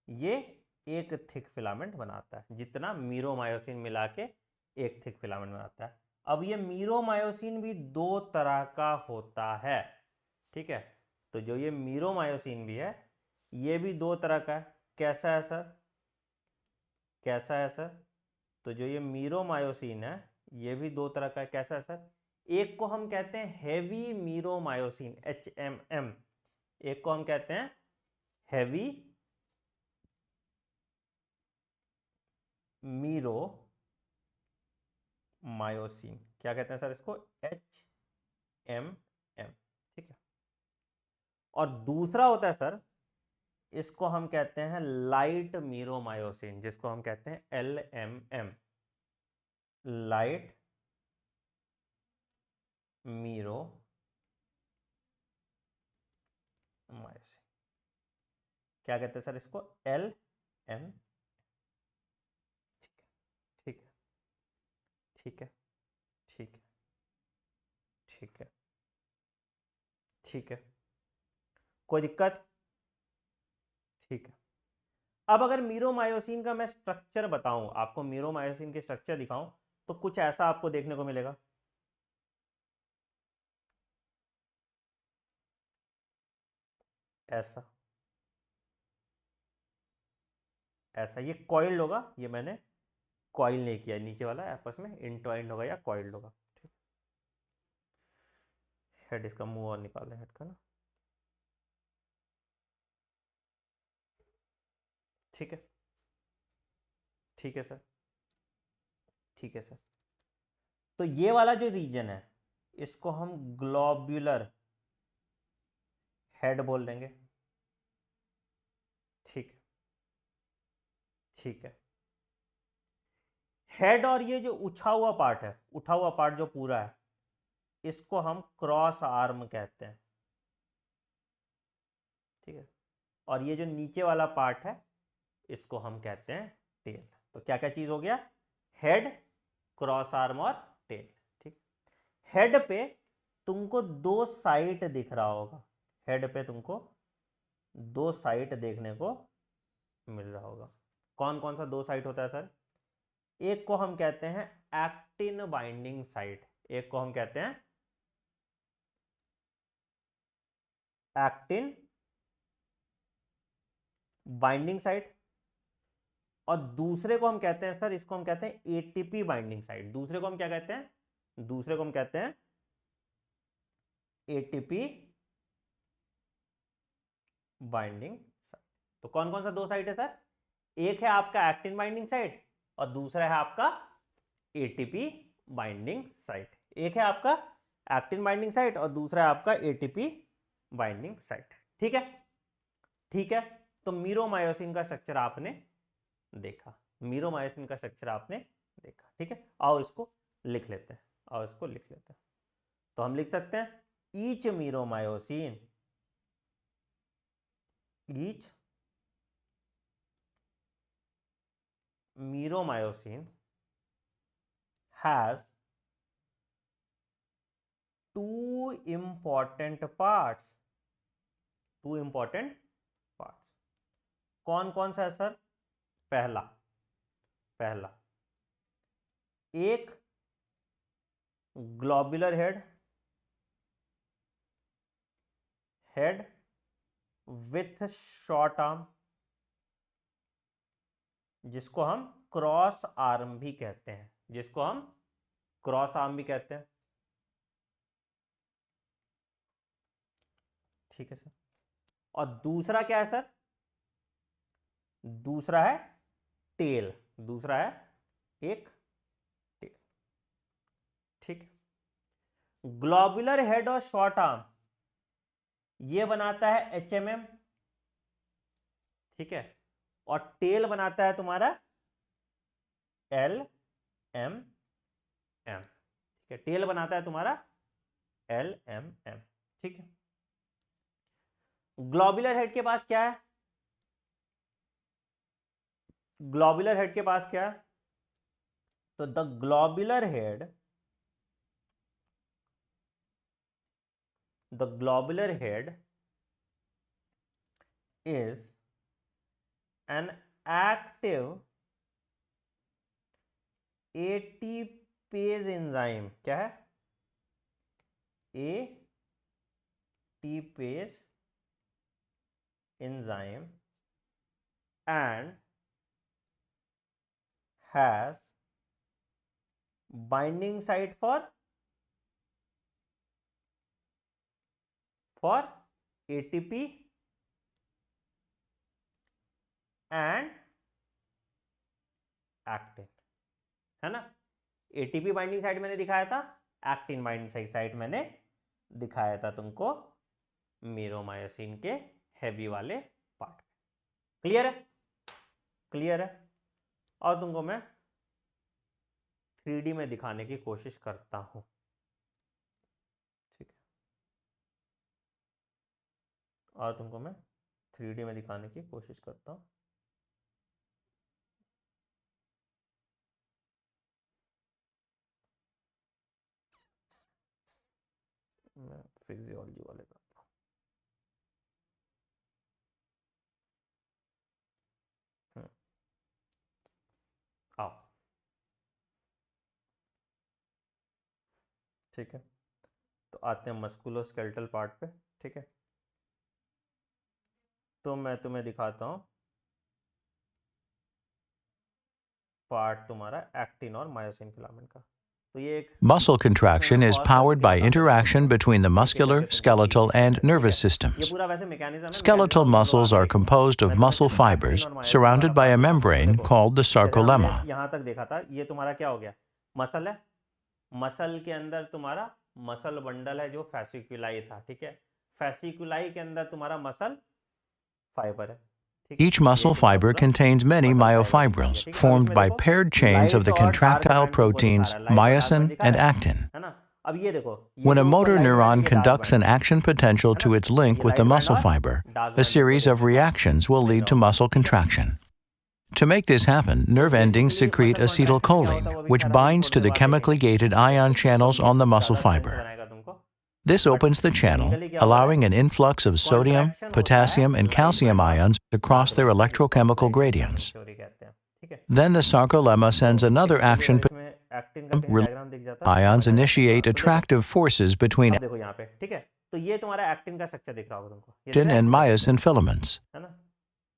ये एक थिक फिलामेंट बनाता है, जितना मीरोमायोसिन मिला के एक थिक फिलामेंट बनाता है। अब ये मीरोमायोसिन भी दो तरह का होता है, ठीक है। तो जो ये मीरोमायोसिन भी है ये भी दो तरह का है। कैसा है सर, कैसा है सर? तो जो ये मीरोमायोसिन है ये भी दो तरह का है। कैसा है सर? एक को हम कहते हैं हेवी मीरोमायोसिन, HMM। एक को हम कहते हैं हेवी मीरोमायोसिन। क्या कहते हैं सर इसको? HMM, ठीक है। और दूसरा होता है सर, इसको हम कहते हैं लाइट मीरोमायोसिन, जिसको हम कहते हैं LMM, लाइट मीरोमायोसिन। क्या कहते हैं सर इसको? LM। ठीक है, ठीक है, ठीक है, ठीक है, ठीक है, कोई दिक्कत? ठीक है। अब अगर मीरोमायोसिन का मैं स्ट्रक्चर बताऊं आपको, मीरोमायोसिन के स्ट्रक्चर दिखाऊं, तो कुछ ऐसा आपको देखने को मिलेगा। ऐसा, ऐसा ये कॉइल्ड होगा। ये मैंने कॉइल नहीं किया, नीचे वाला आपस में इंटवाइंड होगा या कॉइल्ड होगा। ठीक, हेड इसका मुंह और निकाल दें हेड का ना। ठीक है, ठीक है सर, ठीक है सर। तो ये वाला जो रीजन है इसको हम ग्लोब्यूलर हेड बोल देंगे। ठीक है, ठीक है। हेड और ये जो उठा हुआ पार्ट है, उठा हुआ पार्ट जो पूरा है, इसको हम क्रॉस आर्म कहते हैं। ठीक है। और ये जो नीचे वाला पार्ट है इसको हम कहते हैं टेल। तो क्या क्या चीज हो गया? हेड, क्रॉस आर्म और टेल। ठीक। हेड पे तुमको दो साइट दिख रहा होगा, हेड पे तुमको दो साइट देखने को मिल रहा होगा। कौन कौन सा दो साइट होता है सर? एक को हम कहते हैं एक्टिन बाइंडिंग साइट, एक को हम कहते हैं एक्टिन बाइंडिंग साइट, और दूसरे को हम कहते हैं सर, इसको हम कहते हैं एटीपी बाइंडिंग साइट। दूसरे को हम क्या कहते हैं? दूसरे को हम कहते हैं एटीपी बाइंडिंग साइट। तो कौन कौन सा दो साइट है सर? एक है आपका एक्टिन बाइंडिंग साइट और दूसरा है आपका एटीपी बाइंडिंग साइट। एक है आपका एक्टिन बाइंडिंग साइट और दूसरा है आपका एटीपी बाइंडिंग साइट। ठीक है, ठीक है। तो मीरोमायोसिन का स्ट्रक्चर आपने देखा, मीरोमायोसिन का स्ट्रक्चर आपने देखा। ठीक है, आओ इसको लिख लेते हैं, आओ इसको लिख लेते हैं। तो हम लिख सकते हैं each meromyosin, each meromyosin has two important parts, two important parts. कौन कौन सा है सर? पहला, पहला एक globular head, head with short arm, जिसको हम क्रॉस आर्म भी कहते हैं, जिसको हम क्रॉस आर्म भी कहते हैं। ठीक है सर। और दूसरा क्या है सर? दूसरा है टेल, दूसरा है एक टेल। ठीक। ग्लोबुलर हेड और शॉर्ट आर्म ये बनाता है HMM, ठीक है। और टेल बनाता है तुम्हारा LMM, ठीक है। टेल बनाता है तुम्हारा LMM, ठीक है। ग्लोबुलर हेड के पास क्या है? ग्लोबुलर हेड के पास क्या है? तो the globular head, the globular head is an active ATP ATPase enzyme, क्या है? ATPase enzyme and has binding site for ATP and actin, है ना? एटीपी बाइंडिंग साइट मैंने दिखाया था, एक्टिन बाइंडिंग साइट मैंने दिखाया था तुमको मीरोमायोसिन के हैवी वाले पार्ट। क्लियर है? क्लियर है? और तुमको मैं 3D में दिखाने की कोशिश करता हूं, ठीक है? और तुमको मैं 3D में दिखाने की कोशिश करता हूं। मैं फिजियोलॉजी वाले करता हूँ। आओ, ठीक है? तो आते हैं मस्कुलोस्केलेटल पार्ट पे, ठीक है? तो मैं तुम्हें दिखाता हूं पार्ट तुम्हारा एक्टिन और मायोसिन फिलामेंट का। तो ये एक Muscle contraction is pause powered करके by दिखाता हूं interaction between the कि muscular, कैसे तुमको skeletal, फील and होता है, nervous ठीक है? ये systems. पूरा वैसे मैकेनिज्म है, Skeletal मैकेनिज्म हम लोग muscles आगे are देखेंगे। composed of मैं तुम्हें muscle सिर्फ एक्टिन fibers और मायोसिन वाला surrounded by पार्ट a दिखाता हूं। तो membrane देखो, called the जैसे हमने sarcolemma. यहां तक देखा था, ये तुम्हारा क्या हो गया? मसल है। मसल के अंदर तुम्हारा मसल बंडल है जो फैसिकुलाई था, ठीक है? फैसिकुलाई के अंदर तुम्हारा मसल फाइबर है, ठीक है? Each ये muscle तुम्हारा fiber पूरा contains many मसल फाइबर दिखा दिया, myofibrils ठीक है? अब formed इसमें by देखो paired chains of light the और डार्क contractile बैंड तुमको दिखा proteins रहा है, लाइट और डार्क बैंड myosin दिखा and रहा actin. है ना? अब ये देखो, ये When a जो ऊपर motor लाइट बैंड है, neuron ये डार्क conducts बैंड an है action potential ना? to its link ये with the light band muscle और fiber, डार्क a बैंड तुमको series of देखने को reactions will मिल lead रहा to होगा, muscle ठीक है? contraction. To make this happen, तो nerve endings basically secrete muscle contraction में क्या होता acetylcholine, है वो भी which खैर हम लोग binds थोड़ी to देर the बाद chemically देखेंगे, gated ठीक है? ion तो channels ये on the muscle ज़्यादा सेंस fiber. बनाएगा तुमको। This but opens the channel, technically क्या हो रहा allowing है? an influx of sodium, contraction होता है potassium, and light calcium band और ions to dark cross their band में, जिसको हम electrochemical light band bonding gradients. Theory कहते हैं, ठीक है? Then the sarcolemma तो sends another टेक्निकली action अगर potential इसमें एक्टिन का कहीं where डायग्राम दिख जाता तो ions समझ आ जाता थोड़ा। initiate तो देखो, attractive forces between अब देखो यहाँ पे, ठीक है? तो ये तुम्हारा एक्टिन का स्ट्रक्चर दिख रहा होगा तुमको, ये दिख actin रहा है and एक्टिन का स्ट्रक्चर, myosin filaments. है ना?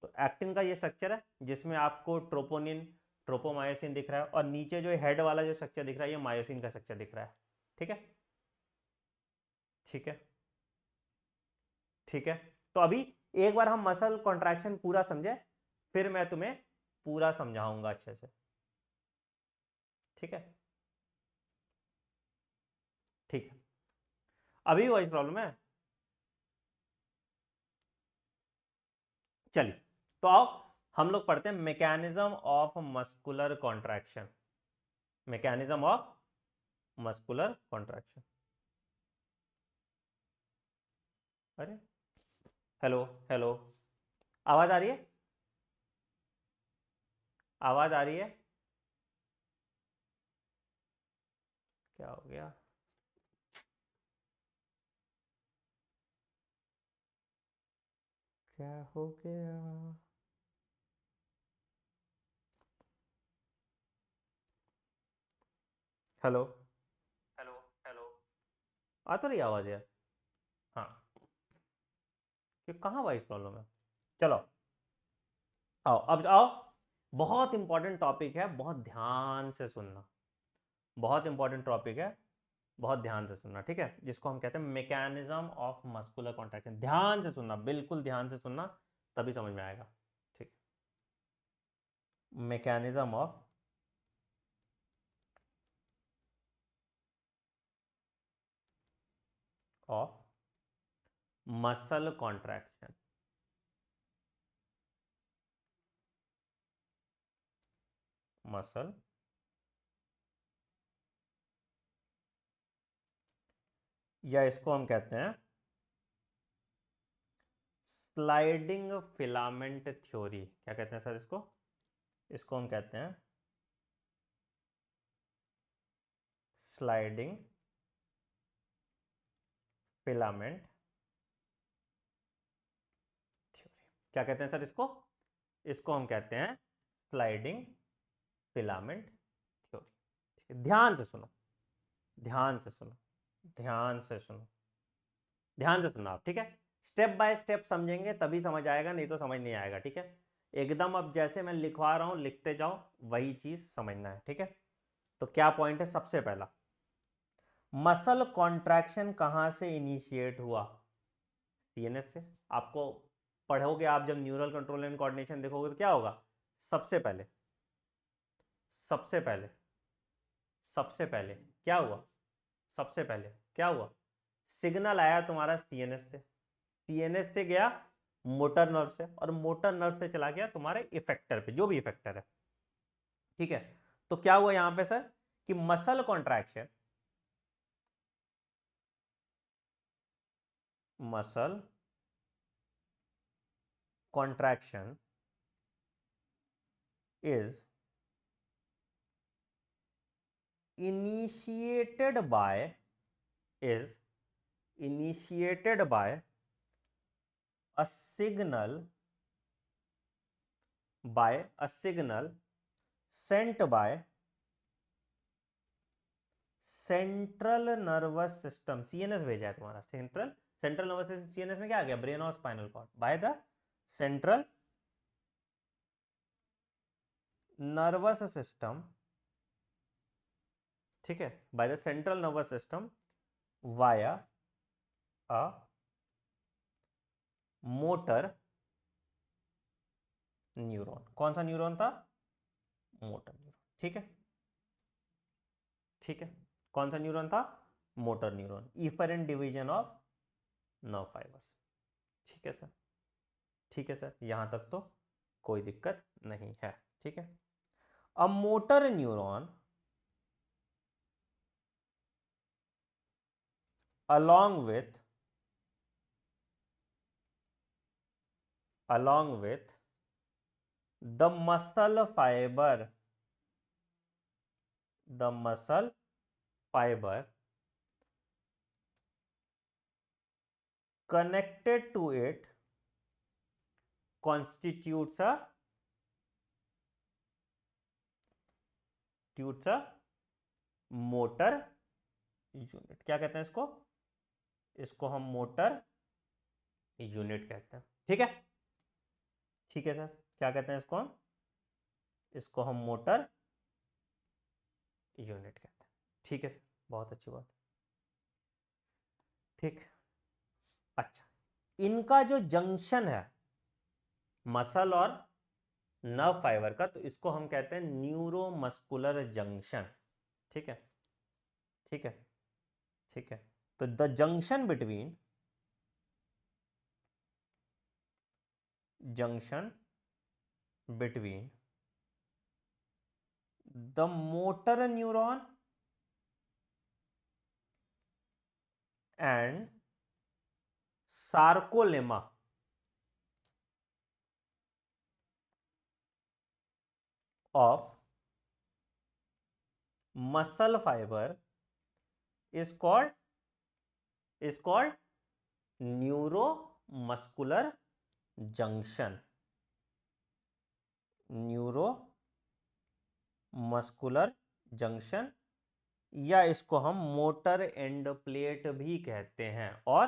तो एक्टिन का ये स्ट्रक्चर है जिसमें आपको ट्रोपोनिन, ट्रोपोमायोसिन दिख रहा है, और नीचे जो हेड वाला जो स्ट्रक्चर दिख रहा है, ये मायोसिन का स्ट्रक्चर दिख रहा है, ठीक है? ठीक है? ठीक है? तो अभी एक बार हम मसल कॉन्ट्रैक्शन पूरा समझे, फिर मैं तुम्हें पूरा समझाऊंगा अच्छे से, ठीक है? ठीक है? अभी वही प्रॉब्लम है। चलिए, तो आओ हम लोग पढ़ते हैं mechanism of muscular contraction. Mechanism of muscular contraction. अरे, हेलो हेलो, आवाज आ रही है? आवाज आ रही है? क्या हो गया? क्या हो गया? हेलो हेलो हेलो, आ तो रही आवाज यार? हाँ, कि कहाँ वॉइस प्रॉब्लम है? चलो आओ, अब आओ, बहुत इंपॉर्टेंट टॉपिक है, बहुत ध्यान से सुनना। बहुत इंपॉर्टेंट टॉपिक है, बहुत ध्यान से सुनना, ठीक है? जिसको हम कहते हैं मैकेनिज्म ऑफ मस्कुलर कॉन्ट्रैक्शन। ध्यान से सुनना, बिल्कुल ध्यान से सुनना, तभी समझ में आएगा, ठीक? Mechanism of muscle contraction. Muscle या इसको हम कहते हैं स्लाइडिंग फिलामेंट थ्योरी। क्या कहते हैं सर इसको? इसको हम कहते हैं स्लाइडिंग फिलामेंट थ्योरी। क्या कहते हैं सर इसको? इसको हम कहते हैं स्लाइडिंग फिलामेंट थ्योरी। ध्यान से सुनो, ध्यान से सुनो, ध्यान से सुनो, ध्यान से सुनो आप, ठीक है। स्टेप बाय स्टेप समझेंगे तभी समझ आएगा, नहीं तो समझ नहीं आएगा, ठीक है। एकदम अब जैसे मैं लिखवा रहा हूं लिखते जाओ, वही चीज समझना है, ठीक है। तो क्या पॉइंट है, सबसे पहला मसल कॉन्ट्रैक्शन कहां से इनिशिएट हुआ, सीएनएस से। आपको पढ़ोगे आप जब न्यूरल कंट्रोल एंड कोऑर्डिनेशन देखोगे तो क्या होगा, सबसे पहले सबसे पहले सबसे पहले क्या हुआ, सबसे पहले क्या हुआ, सिग्नल आया तुम्हारा सीएनएस से, सीएनएस से गया मोटर नर्व से, और मोटर नर्व से चला गया तुम्हारे इफेक्टर पे, जो भी इफेक्टर है, ठीक है। तो क्या हुआ यहां पे सर कि muscle contraction, muscle contraction is initiated by a signal sent by central nervous system, CNS भेजा है तुम्हारा, सेंट्रल नर्वस सिस्टम, सीएनएस में क्या आ गया, ब्रेन और spinal cord, by the central nervous system, ठीक है, by the central nervous system via a motor neuron. कौन सा न्यूरॉन था, मोटर न्यूरॉन, ठीक है, ठीक है। कौन सा न्यूरॉन था, motor neuron, efferent division of nerve fibres, ठीक है सर, ठीक है सर, यहां तक तो कोई दिक्कत नहीं है, ठीक है। अब motor neuron along with the muscle fiber connected to it constitutes a motor unit. क्या कहते हैं इसको, इसको हम मोटर यूनिट कहते हैं, ठीक है, ठीक है सर। क्या कहते हैं इसको हम, इसको हम मोटर यूनिट कहते हैं, ठीक है सर, बहुत अच्छी बात, ठीक। अच्छा, इनका जो जंक्शन है मसल और नर्व फाइबर का, तो इसको हम कहते हैं न्यूरोमस्कुलर जंक्शन, ठीक है, ठीक है, ठीक है। तो the junction between the motor neuron and sarcolemma of muscle fiber is called neuromuscular junction, neuromuscular junction, या इसको हम मोटर एंड प्लेट भी कहते हैं, और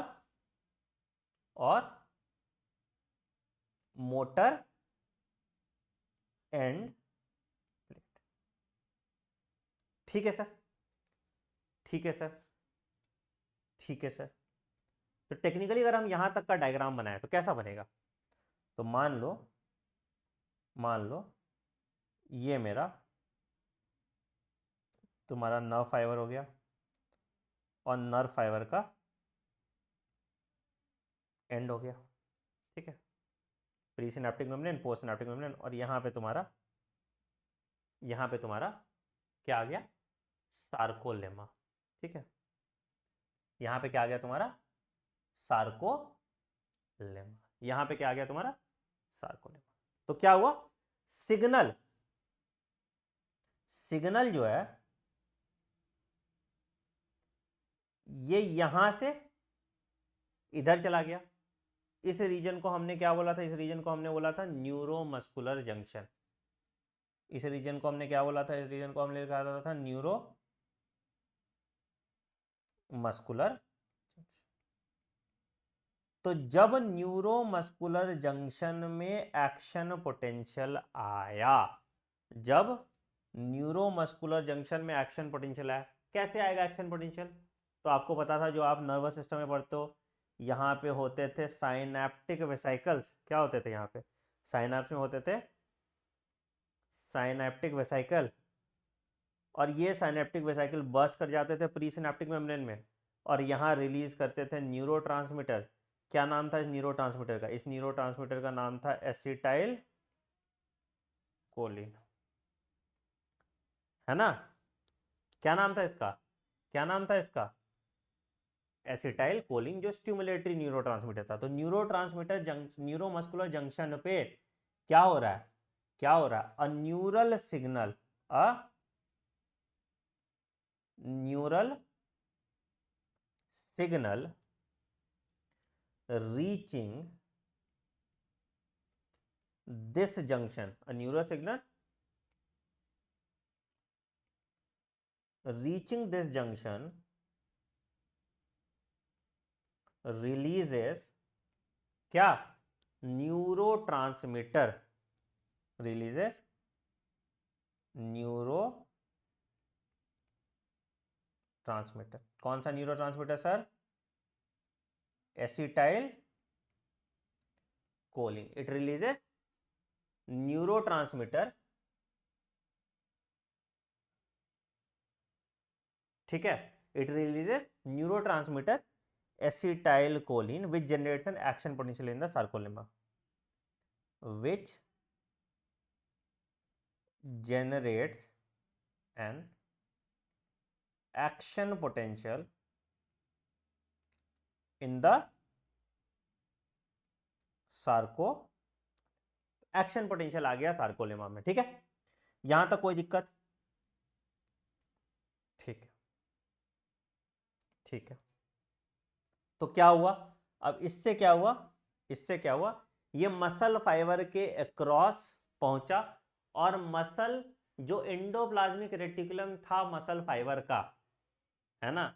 मोटर एंड प्लेट, ठीक है सर, ठीक है सर, ठीक है सर। तो टेक्निकली अगर हम यहां तक का डायग्राम बनाए तो कैसा बनेगा, तो मान लो ये मेरा तुम्हारा नर्व फाइबर हो गया, और नर्व फाइबर का एंड हो गया, ठीक है, pre synaptic membrane, post synaptic membrane, और यहां पे तुम्हारा क्या आ गया, सार्कोलेमा, ठीक है, यहां पे क्या आ गया तुम्हारा, सार्कोलेमा, यहां पे क्या आ गया तुम्हारा, सार्कोलेमा। तो क्या हुआ, सिग्नल जो है ये यहां से इधर चला गया, इस रीजन को हमने क्या बोला था, इस रीजन को हमने बोला था न्यूरोमस्कुलर जंक्शन, इस रीजन को हमने क्या बोला था? इस रीजन को हमने लिखा था न्यूरो मस्कुलर। तो जब न्यूरोमस्कुलर जंक्शन में एक्शन पोटेंशियल आया, जब न्यूरोमस्कुलर जंक्शन में एक्शन पोटेंशियल आया, कैसे आएगा एक्शन पोटेंशियल? तो आपको पता था, जो आप नर्वस सिस्टम में पढ़ते हो, यहाँ पे होते थे साइनेप्टिक वेसिकल्स। क्या होते थे यहाँ पे? साइनेप्स में होते थे साइनेप्टिक वेसिकल, और ये साइनेप्टिक वेसिकल बर्स्ट कर जाते थे प्री सिनेप्टिक मेम्ब्रेन में, और यहाँ रिलीज करते थे न्यूरोट्रांसमीटर। क्या नाम था इस न्यूरोट्रांसमीटर का? इस न्यूरोट्रांसमीटर का नाम था एसिटाइल कोलिन, है ना? क्या नाम था इसका? क्या नाम था इसका? एसिटाइल कोलिन, जो स्टिमुलेटरी न्यूरोट्रांसमीटर था। तो न्यूरोमस्कुलर जंक्शन पे क्या हो रहा है? क्या हो रहा है? A neural signal, a neural signal reaching this junction, a neural signal reaching this junction releases क्या? Neurotransmitter, releases neurotransmitter. कौन सा neurotransmitter sir? Acetylcholine. It releases neurotransmitter, ठीक है? It releases neurotransmitter acetylcholine which generates an action potential in the sarcolemma, which generates an action potential in the sarco. Action potential आ गया sarcolemma में, ठीक है? यहां तक कोई दिक्कत? ठीक है, ठीक है। तो क्या हुआ अब? इससे क्या हुआ? इससे क्या हुआ? ये मसल फाइबर के अक्रॉस पहुंचा, और मसल जो एंडोप्लाज्मिक रेटिकुलम था मसल फाइबर का, है ना,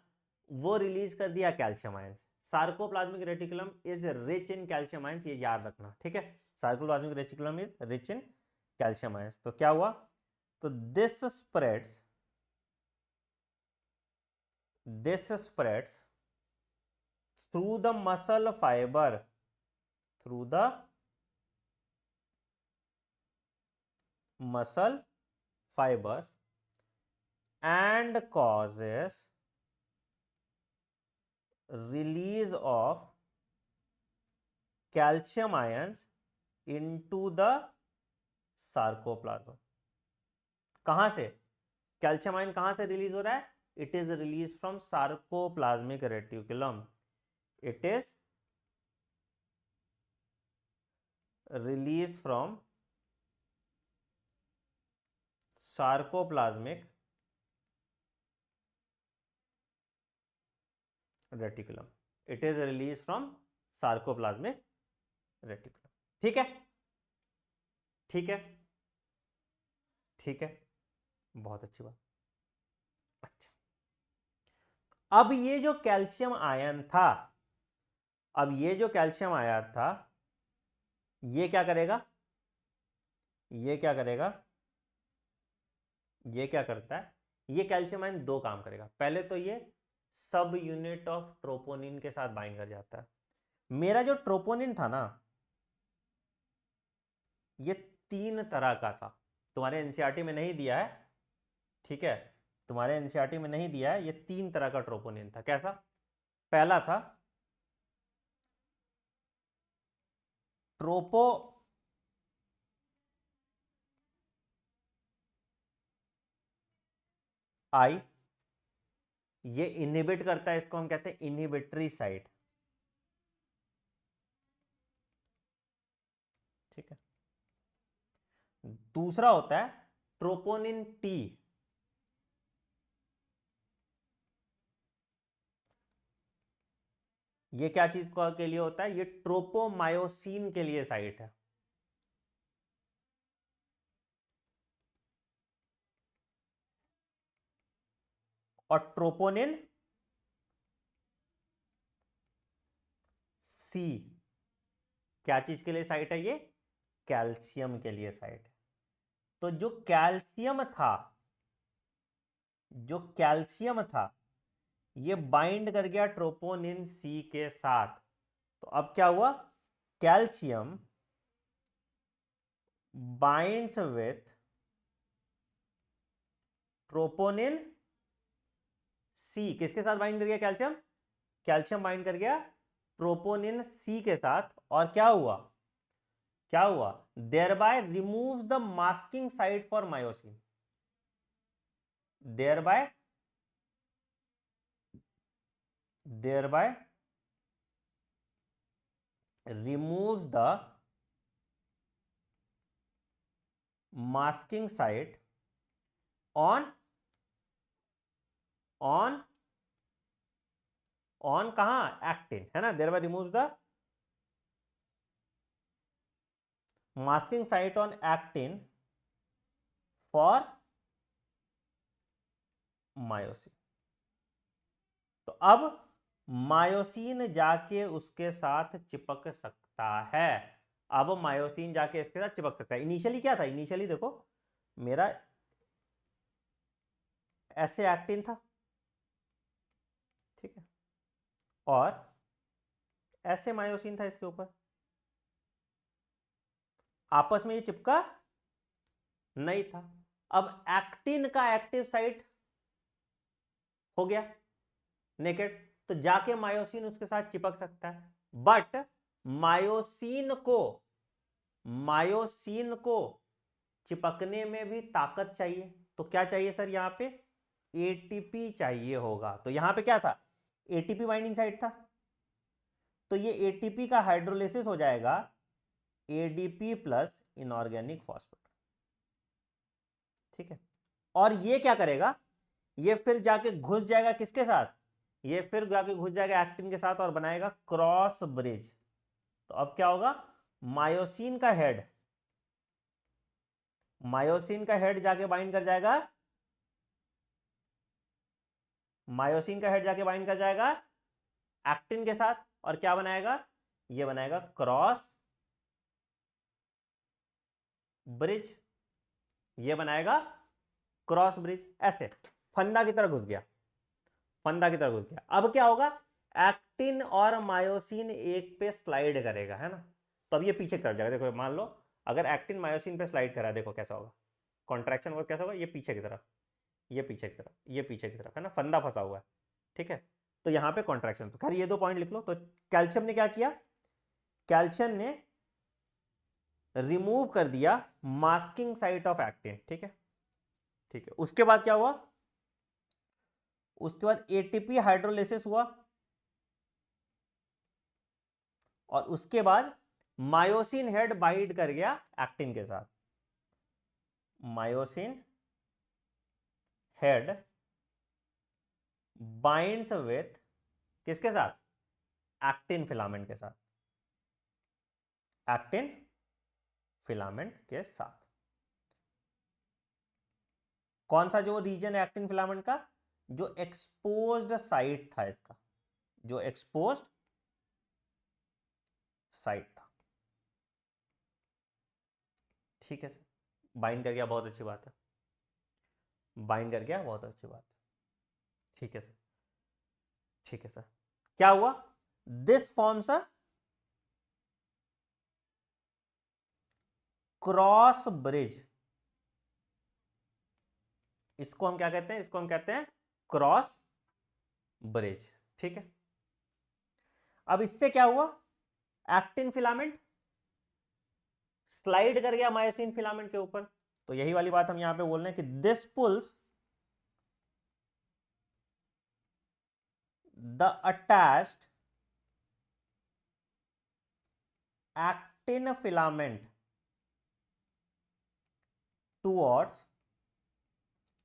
वो रिलीज कर दिया calcium ions. Sarcoplasmic reticulum is rich in calcium ions, ये याद रखना, ठीक है? Sarcoplasmic reticulum is rich in calcium ions. तो क्या हुआ? तो this spreads through the muscle fiber, through the muscle fibers, and causes release of calcium ions into the sarcoplasm। कहां से कैल्शियम आयन कहां से रिलीज हो रहा है? It is release from sarcoplasmic reticulum. It is released from sarcoplasmic reticulum. It is released from sarcoplasmic reticulum। ठीक है, ठीक है, ठीक है, बहुत अच्छी बात। अच्छा, अब ये जो कैल्शियम आयन था, अब ये जो कैल्शियम आया था, ये क्या करेगा? ये क्या करेगा? ये क्या करता है? ये कैल्शियम आयन दो काम करेगा। पहले तो ये सब यूनिट ऑफ ट्रोपोनिन के साथ बाइंड कर जाता है। मेरा जो ट्रोपोनिन था ना, ये 3 तरह का था। तुम्हारे एनसीईआरटी में नहीं दिया है, ठीक है? तुम्हारे एनसीईआरटी में नहीं दिया है। ये 3 तरह का ट्रोपोनिन था। कैसा? पहला था ट्रोपो आई, ये इनहिबिट करता है, इसको हम कहते हैं इनहिबिटरी साइट, ठीक है? दूसरा होता है ट्रोपोनिन टी, ये क्या चीज के लिए होता है? ये ट्रोपोमायोसिन के लिए साइट है। और ट्रोपोनिन सी क्या चीज के लिए साइट है? ये कैल्शियम के लिए साइट है। तो जो कैल्शियम था ये बाइंड कर गया ट्रोपोनिन सी के साथ। तो अब क्या हुआ? कैल्शियम बाइंड्स विथ ट्रोपोनिन सी। किसके साथ बाइंड कर गया कैल्शियम? कैल्शियम बाइंड कर गया ट्रोपोनिन सी के साथ। और क्या हुआ? Thereby remove the masking site for myosin. Thereby removes the masking site on कहां? एक्टिन, है ना। thereby removes the masking site on actin for myosin. तो अब मायोसिन जाके उसके साथ चिपक सकता है। अब मायोसिन जाके इसके साथ चिपक सकता है। इनिशियली क्या था? इनिशियली देखो मेरा ऐसे एक्टिन था, ठीक है, और ऐसे मायोसिन था इसके ऊपर। आपस में ये चिपका नहीं था। अब एक्टिन का एक्टिव साइट हो गया नेकेड, तो जाके मायोसिन उसके साथ चिपक सकता है। बट मायोसिन को चिपकने में भी ताकत चाहिए। तो क्या चाहिए सर? यहां पे एटीपी चाहिए होगा। तो यहां पे क्या था? एटीपी बाइंडिंग साइट था। तो ये एटीपी का हाइड्रोलिसिस हो जाएगा एडीपी प्लस इनऑर्गेनिक फॉस्फेट, ठीक है। और ये क्या करेगा? ये फिर जाके घुस जाएगा किसके साथ? ये फिर जाके घुस जाएगा एक्टिन के साथ और बनाएगा क्रॉस ब्रिज। तो अब क्या होगा? मायोसिन का हेड जाके बाइंड कर जाएगा, एक्टिन के साथ। और क्या बनाएगा? ये बनाएगा क्रॉस ब्रिज। ऐसे फंदा की तरह घुस गया। अब क्या होगा? एक्टिन और मायोसिन एक पे स्लाइड करेगा, है ना। तो अब ये पीछे की तरफ जाएगा। देखो मान लो अगर एक्टिन मायोसिन पे स्लाइड करा, देखो कैसा होगा कॉन्ट्रैक्शन होगा। कैसा होगा? ये पीछे की तरफ, है ना, फंदा फंसा हुआ है, ठीक है। तो यहां पे कॉन्ट्रैक्शन। तो खैर ये 2 पॉइंट लिख लो। तो कैल्शियम ने क्या किया? कैल्शियम ने रिमूव कर दिया मास्किंग साइट ऑफ एक्टिन, ठीक है। उसके बाद क्या हुआ? उसके बाद एटीपी हाइड्रोलिसिस हुआ और उसके बाद मायोसिन हेड बाइंड कर गया एक्टिन के साथ। मायोसिन हेड बाइंड्स विथ किसके साथ? एक्टिन फिलामेंट के साथ। कौन सा जो रीजन है एक्टिन फिलामेंट का? जो एक्सपोज्ड साइट था इसका, था, ठीक है सर। बाइंड कर गया, बहुत अच्छी बात है। ठीक है सर। क्या हुआ? This forms a cross bridge. इसको हम क्या कहते हैं? क्रॉस ब्रिज, ठीक है। अब इससे क्या हुआ? एक्टिन फिलामेंट स्लाइड कर गया मायोसिन फिलामेंट के ऊपर। तो यही वाली बात हम यहां पे बोल रहे हैं कि this pulls the attached actin filament towards,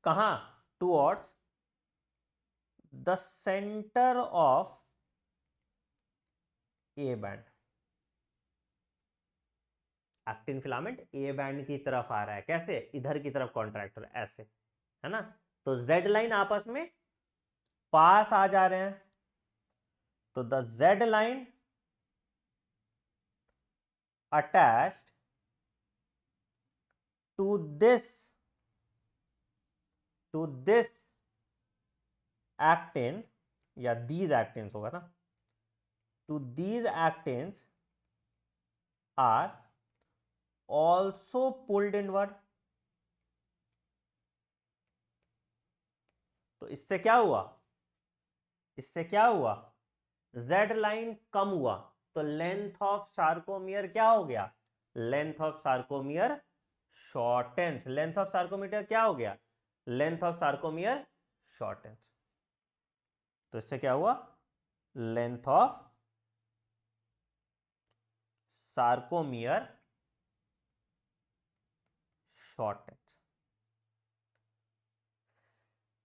कहां? Towards the centre of A band. Actin filament A band की तरफ आ रहा है। कैसे? इधर की तरफ कॉन्ट्रैक्टर, ऐसे, है ना। तो जेड लाइन आपस में पास आ जा रहे हैं, तो the Z line attached to this actin, या दीज एक्टिन्स होगा ना, to these actins are also pulled inward. तो इससे क्या हुआ, इससे क्या हुआ, जेड लाइन कम हुआ, तो लेंथ ऑफ सार्कोमियर क्या हो गया, length of sarcomere shortens, length of sarcomere क्या हो गया, लेंथ ऑफ सार्कोमियर शॉर्टेंस। तो इससे क्या हुआ, लेंथ ऑफ सार्कोमियर शॉर्टेंस।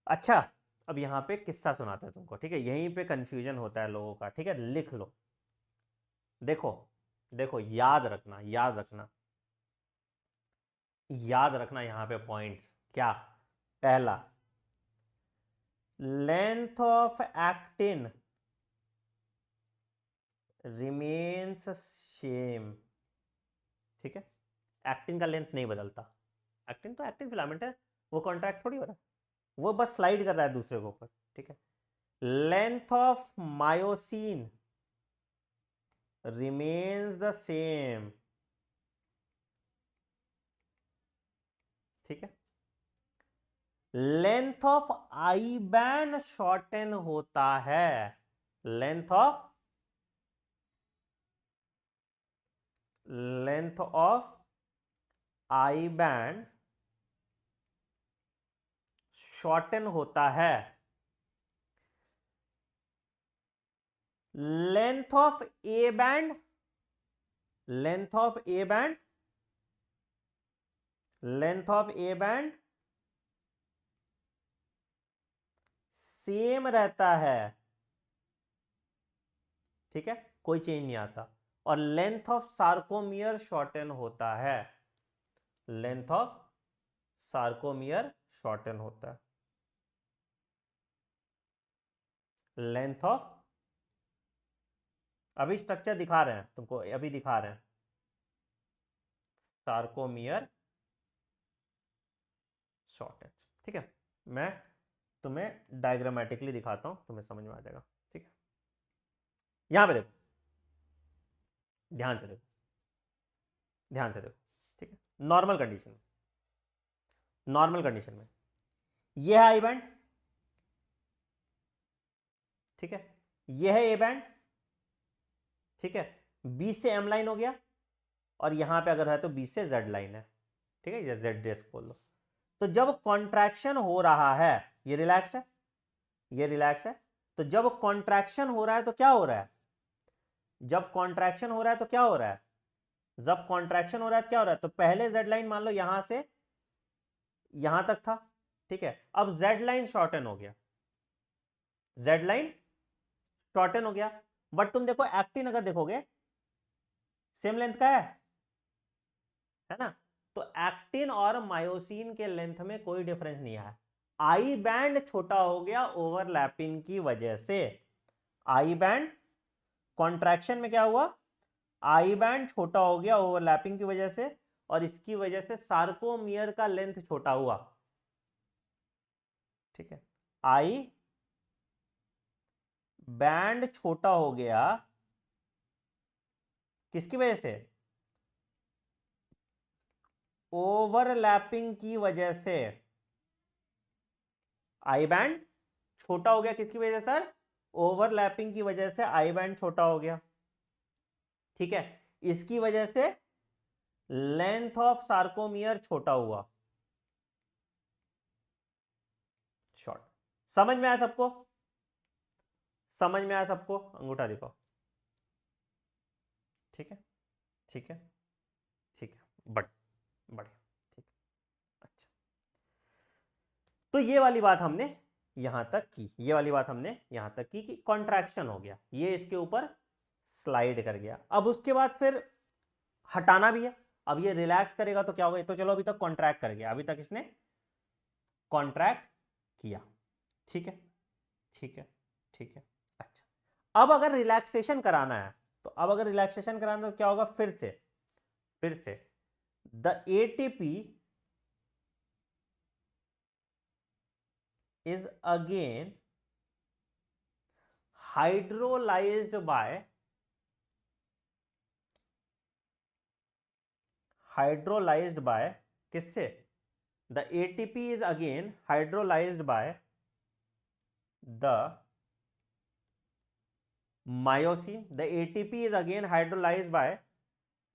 अच्छा, अब यहां पे किस्सा सुनाते हैं तुमको, ठीक है, यहीं पे कंफ्यूजन होता है लोगों का, ठीक है, लिख लो। देखो देखो, याद रखना, याद रखना, याद रखना यहां पे पॉइंट्स क्या। पहला, length of actin remains same, ठीक है, एक्टिन का लेंथ नहीं बदलता, एक्टिन तो एक्टिन फिलामेंट है, वो कॉन्ट्रैक्ट थोड़ी हो रहा है, वो बस स्लाइड कर रहा है दूसरे के ऊपर, ठीक है। Length of myosin remains the same, ठीक है। Length of I band shorten होता है, length of I band shorten होता है, length of A band, length of A band, length of A band same रहता है, ठीक है, कोई चेंज नहीं आता। और लेंथ ऑफ सार्कोमियर शॉर्टेन होता है, लेंथ ऑफ सार्कोमियर शॉर्टेन होता है, लेंथ ऑफ, अभी स्ट्रक्चर दिखा रहे हैं तुमको, अभी दिखा रहे हैं, सार्कोमियर शॉर्टेज, ठीक है। मैं तुम्हें डायग्रामेटिकली दिखाता हूं, तुम्हें समझ में आ जाएगा, ठीक है। यहां पे देखो, ध्यान से देखो, ध्यान से देखो, ठीक है। नॉर्मल कंडीशन में, नॉर्मल कंडीशन में यह है आई बैंड, ठीक है, यह है ए बैंड, ठीक है, बी से एम लाइन हो गया, और यहां पे अगर है तो बी से जेड लाइन है, ठीक है, या जेड डिस्क बोल लो। तो जब कॉन्ट्रैक्शन हो रहा है, ये रिलैक्स है, ये रिलैक्स है, तो जब कॉन्ट्रैक्शन हो रहा है तो क्या हो रहा है, जब कॉन्ट्रैक्शन हो रहा है तो क्या हो रहा है, जब कॉन्ट्रैक्शन हो रहा है तो क्या हो रहा है, तो पहले जेड लाइन मान लो यहां से यहां तक था, ठीक है, अब जेड लाइन शॉर्टन हो गया, जेड लाइन शॉर्टन हो गया, बट तुम देखो एक्टिन अगर देखोगे सेम लेंथ का है ना, तो एक्टिन और मायोसिन के लेंथ में कोई डिफरेंस नहीं है, आई बैंड छोटा हो गया ओवरलैपिंग की वजह से, आई बैंड कॉन्ट्रैक्शन में क्या हुआ, आई बैंड छोटा हो गया ओवरलैपिंग की वजह से, और इसकी वजह से सार्कोमियर का लेंथ छोटा हुआ, ठीक है, आई बैंड छोटा हो गया किसकी वजह से, ओवरलैपिंग की वजह से, आई बैंड छोटा हो गया किसकी वजह से सर, ओवरलैपिंग की वजह से आई बैंड छोटा हो गया, ठीक है, इसकी वजह से लेंथ ऑफ सार्कोमियर छोटा हुआ, शॉर्ट। समझ में आया सबको, समझ में आया सबको, अंगूठा दिखाओ, ठीक है, ठीक है, ठीक है, बढ़िया, ठीक, अच्छा। तो ये वाली बात हमने यहां तक की, ये वाली बात हमने यहां तक की कि कॉन्ट्रैक्शन हो गया, ये इसके ऊपर स्लाइड कर गया, अब उसके बाद फिर हटाना भी है, अब ये रिलैक्स करेगा तो क्या होगा, तो चलो अभी तक कॉन्ट्रैक्ट कर गया, अभी तक इसने कॉन्ट्रैक्ट किया, ठीक है, ठीक है, ठीक है। अच्छा, अब अगर रिलैक्सेशन कराना है तो क्या होगा? फिर से the ATP is again hydrolysed by किससे? The ATP is again hydrolysed by the myosin. The ATP is again hydrolyzed by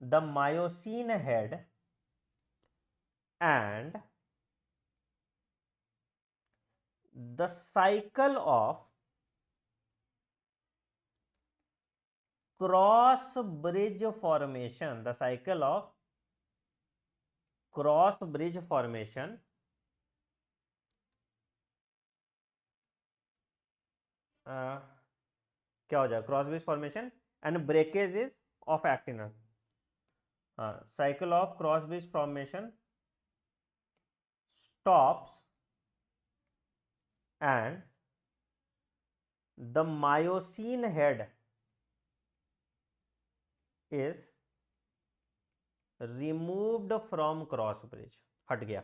the myosin head and the cycle of cross bridge formation, क्या हो जाएगा? Cross bridge formation and breakage is of actin. Cycle of cross bridge formation stops and the myosin head is removed from cross bridge, हट गया।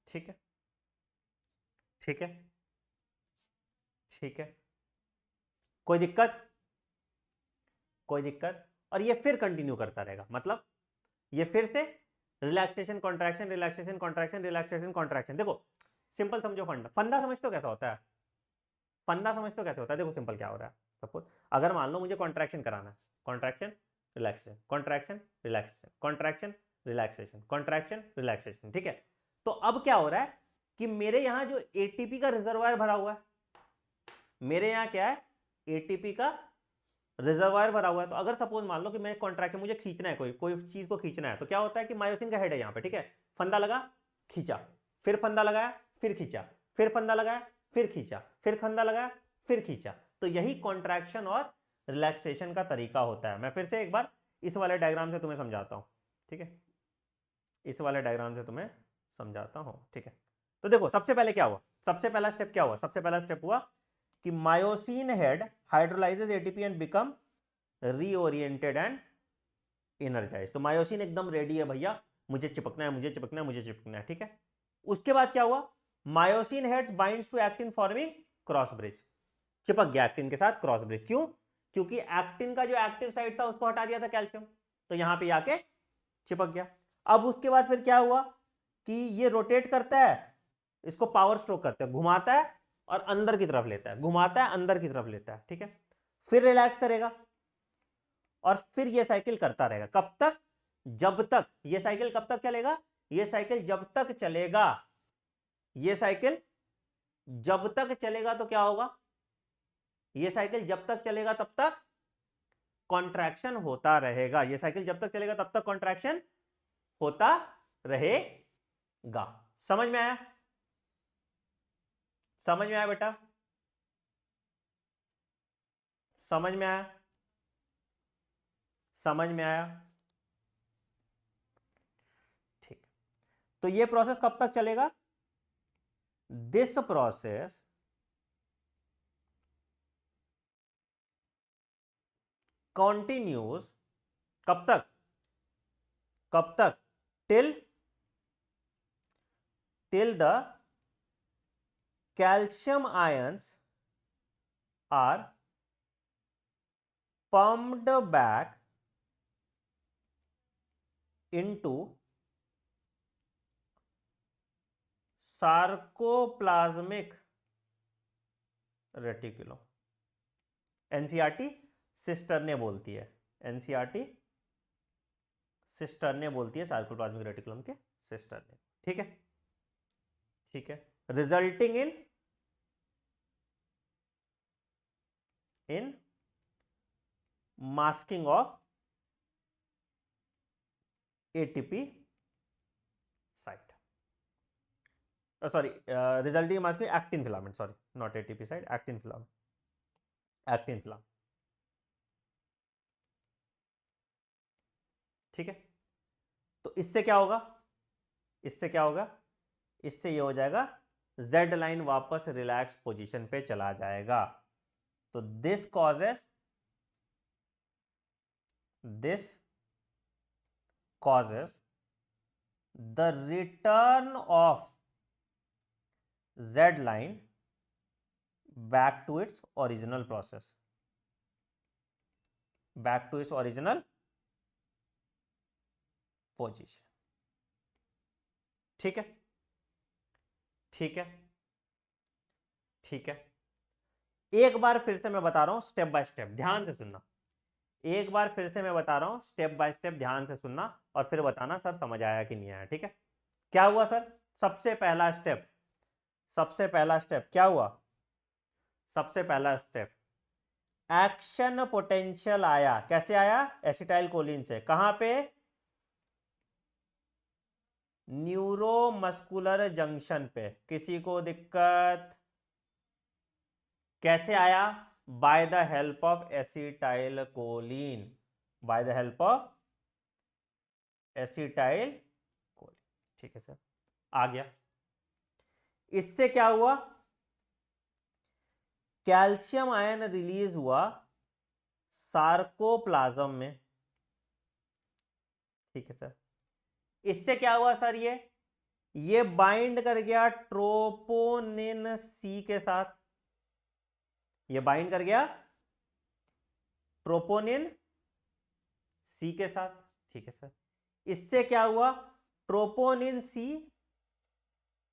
ठीक है, ठीक है, ठीक है। कोई दिक्कत? कोई दिक्कत? और ये फिर कंटिन्यू करता रहेगा, मतलब ये फिर से relaxation contraction, relaxation contraction, relaxation contraction. देखो सिंपल समझो, फंडा समझते हो कैसा होता है? फंडा समझते हो कैसे होता है? देखो सिंपल क्या हो रहा है। सपोज अगर मान लो मुझे कॉन्ट्रैक्शन कराना है, contraction relaxation, contraction relaxation, contraction relaxation, contraction relaxation. ठीक है, तो अब क्या हो रहा है कि मेरे यहां जो एटीपी का रिजर्वायर भरा हुआ है, मेरे यहां क्या है? एटीपी का रिजर्वायर भरा हुआ है। तो अगर सपोज मान लो कि मैं कॉन्ट्रैक्शन, मुझे खींचना है, कोई चीज को खींचना है, तो क्या होता है कि मायोसिन का हेड है यहाँ पे, ठीक है, फंदा लगा, खींचा, फिर फंदा लगाया, फिर खींचा, फिर फंदा लगाया, फिर खींचा, फिर फंदा लगाया, फिर खींचा। तो यही कॉन्ट्रैक्शन और रिलैक्सेशन का तरीका होता है। मैं फिर से एक बार इस वाले डायग्राम से तुम्हें समझाता हूं, ठीक है, इस वाले डायग्राम से तुम्हें समझाता हूं, ठीक है। तो देखो सबसे पहले क्या हुआ, सबसे पहला स्टेप क्या हुआ? सबसे पहला स्टेप हुआ कि myosin head hydrolyses ATP and become reoriented and energise. तो मायोसिन एकदम रेडी है भैया, मुझे चिपकना है, मुझे चिपकना है, मुझे चिपकना है, ठीक है। उसके बाद क्या हुआ? Myosin heads binds to actin forming cross bridge, चिपक गया एक्टिन के साथ क्रॉस ब्रिज। क्यों? क्योंकि एक्टिन का जो एक्टिव साइट था उसको हटा दिया था कैल्शियम, तो यहां पे आके चिपक गया। अब उसके बाद फिर क्या हुआ कि ये रोटेट करता है, इसको पावर स्ट्रोक करते हैं, घुमाता है और अंदर की तरफ लेता है, घुमाता है अंदर की तरफ लेता है, ठीक है। फिर रिलैक्स करेगा और फिर ये साइकिल करता रहेगा। कब तक? जब तक, ये साइकिल कब तक चलेगा? ये साइकिल जब तक चलेगा, ये साइकिल जब तक चलेगा तो क्या होगा? ये साइकिल जब तक चलेगा तब तक कॉन्ट्रैक्शन होता रहेगा। ये साइकिल जब तक चलेगा तब तक कॉन्ट्रैक्शन होता रहेगा। समझ में आया? समझ में आया बेटा? समझ में आया? समझ में आया? ठीक, तो ये प्रोसेस कब तक चलेगा? दिस प्रोसेस कंटिन्यूज कब तक? कब तक? Till the calcium ions are pumped back into sarcoplasmic reticulum। NCERT sister ने बोलती है, एनसीईआरटी सिस्टर ने बोलती है सार्कोप्लाज्मिक रेटिकुलम के सिस्टर ने, ठीक है, ठीक है। Resulting in masking of ATP site, sorry, resulting masking actin filament, sorry not ATP site, actin filament, actin filament, ठीक है। तो इससे क्या होगा? इससे क्या होगा? इससे ये हो जाएगा जेड लाइन वापस रिलैक्स पोजीशन पे चला जाएगा। तो this causes the return of Z line back to its original process, back to its original position. ठीक है, ठीक है, ठीक है। एक बार फिर से मैं बता रहा हूं, स्टेप बाय स्टेप ध्यान से सुनना। एक बार फिर से मैं बता रहा हूं, स्टेप बाय स्टेप ध्यान से सुनना और फिर बताना सर समझ आया कि नहीं आया। ठीक है, क्या हुआ सर? सबसे पहला स्टेप, सबसे पहला स्टेप क्या हुआ? सबसे पहला स्टेप, एक्शन पोटेंशियल आया। कैसे आया? एसिटाइल कोलिन से। कहां पे? न्यूरोमस्कुलर जंक्शन पे। किसी को दिक्कत? कैसे आया? By the help of acetyl choline, by the help of acetyl choline. ठीक है सर, आ गया। इससे क्या हुआ? कैल्शियम आयन रिलीज हुआ सार्कोप्लाज्म में। ठीक है सर, इससे क्या हुआ सर? ये बाइंड कर गया ट्रोपोनिन सी के साथ, ये बाइंड कर गया ट्रोपोनिन सी के साथ। ठीक है सर, इससे क्या हुआ? ट्रोपोनिन सी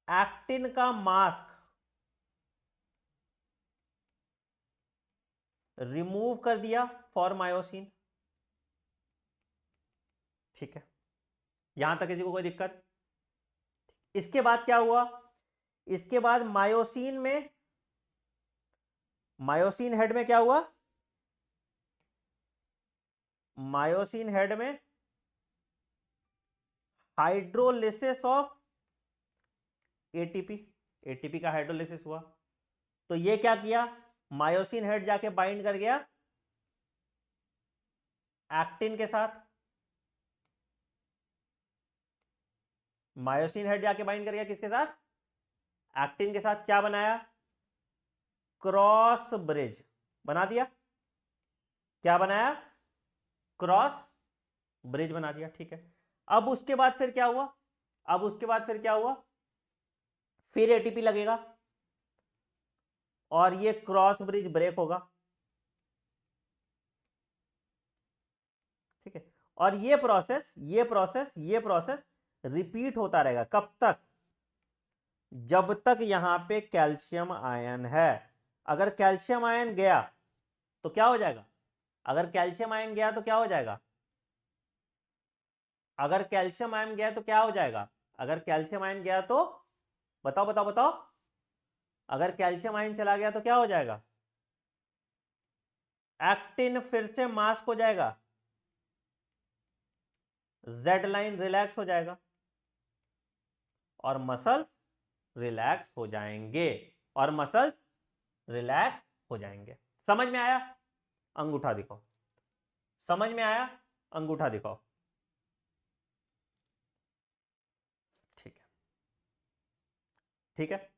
एक्टिन का मास्क रिमूव कर दिया फॉर मायोसिन। ठीक है, यहां तक किसी को कोई दिक्कत? इसके बाद क्या हुआ? इसके बाद मायोसिन में, मायोसिन हेड में क्या हुआ? मायोसिन हेड में हाइड्रोलिसिस ऑफ एटीपी, एटीपी का हाइड्रोलिसिस हुआ। तो ये क्या किया? मायोसिन हेड जाके बाइंड कर गया एक्टिन के साथ, मायोसिन हेड जाके बाइंड कर गया किसके साथ? एक्टिन के साथ। क्या बनाया? क्रॉस ब्रिज बना दिया। क्या बनाया? क्रॉस ब्रिज बना दिया। ठीक है, अब उसके बाद फिर क्या हुआ? अब उसके बाद फिर क्या हुआ? फिर एटीपी लगेगा और ये क्रॉस ब्रिज ब्रेक होगा। ठीक है, और ये प्रोसेस रिपीट होता रहेगा। कब तक? जब तक यहां पे कैल्शियम आयन है। अगर कैल्शियम आयन गया तो क्या हो जाएगा? अगर कैल्शियम आयन गया तो क्या हो जाएगा? अगर कैल्शियम आयन गया तो क्या हो जाएगा? अगर कैल्शियम आयन गया तो बताओ बताओ बताओ, अगर कैल्शियम आयन चला गया तो क्या हो जाएगा? एक्टिन फिर से मास्क हो जाएगा, जेड लाइन रिलैक्स हो जाएगा और मसल्स रिलैक्स हो जाएंगे, और मसल्स रिलैक्स हो जाएंगे। समझ में आया? अंगूठा दिखाओ। समझ में आया? अंगूठा दिखाओ। ठीक है, ठीक है,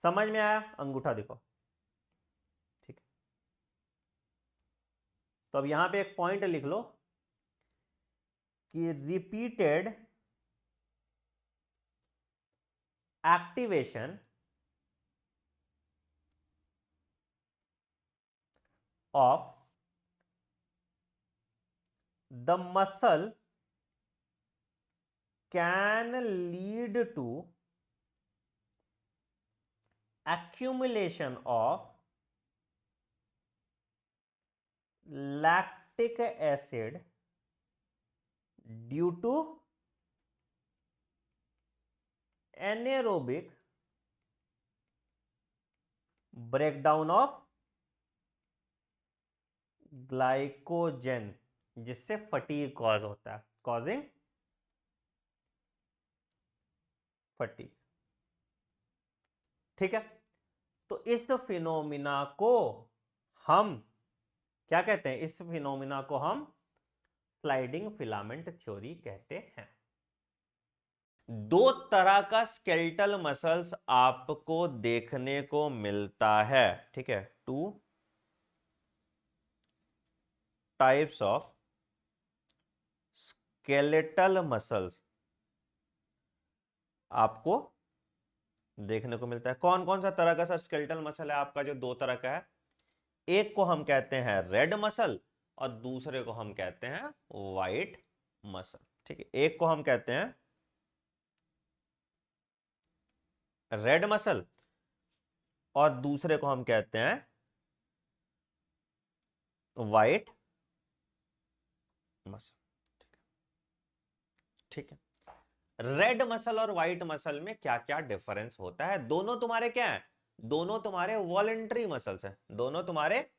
समझ में आया? अंगूठा दिखाओ। ठीक है, तो अब यहां पे एक पॉइंट लिख लो कि repeated activation of the muscle can lead to accumulation of lactic acid due to anaerobic breakdown of glycogen, जिससे फटीग कॉज होता है, कॉजिंग फटीग। ठीक है, तो इस फिनोमिना को हम क्या कहते हैं? इस फिनोमिना को हम स्लाइडिंग फिलामेंट थ्योरी कहते हैं। दो तरह का स्केलेटल मसल्स आपको देखने को मिलता है, ठीक है, two types of skeletal muscles आपको देखने को मिलता है। कौन कौन सा तरह का सर स्केलेटल मसल है आपका? जो दो तरह का है, एक को हम कहते हैं रेड मसल और दूसरे को हम कहते हैं व्हाइट मसल, ठीक है। एक को हम कहते हैं रेड मसल और दूसरे को हम कहते हैं व्हाइट मसल, ठीक है। रेड मसल और व्हाइट मसल में क्या क्या डिफरेंस होता है? दोनों तुम्हारे क्या है? दोनों तुम्हारे वॉलेंट्री मसल्स हैं, दोनों तुम्हारे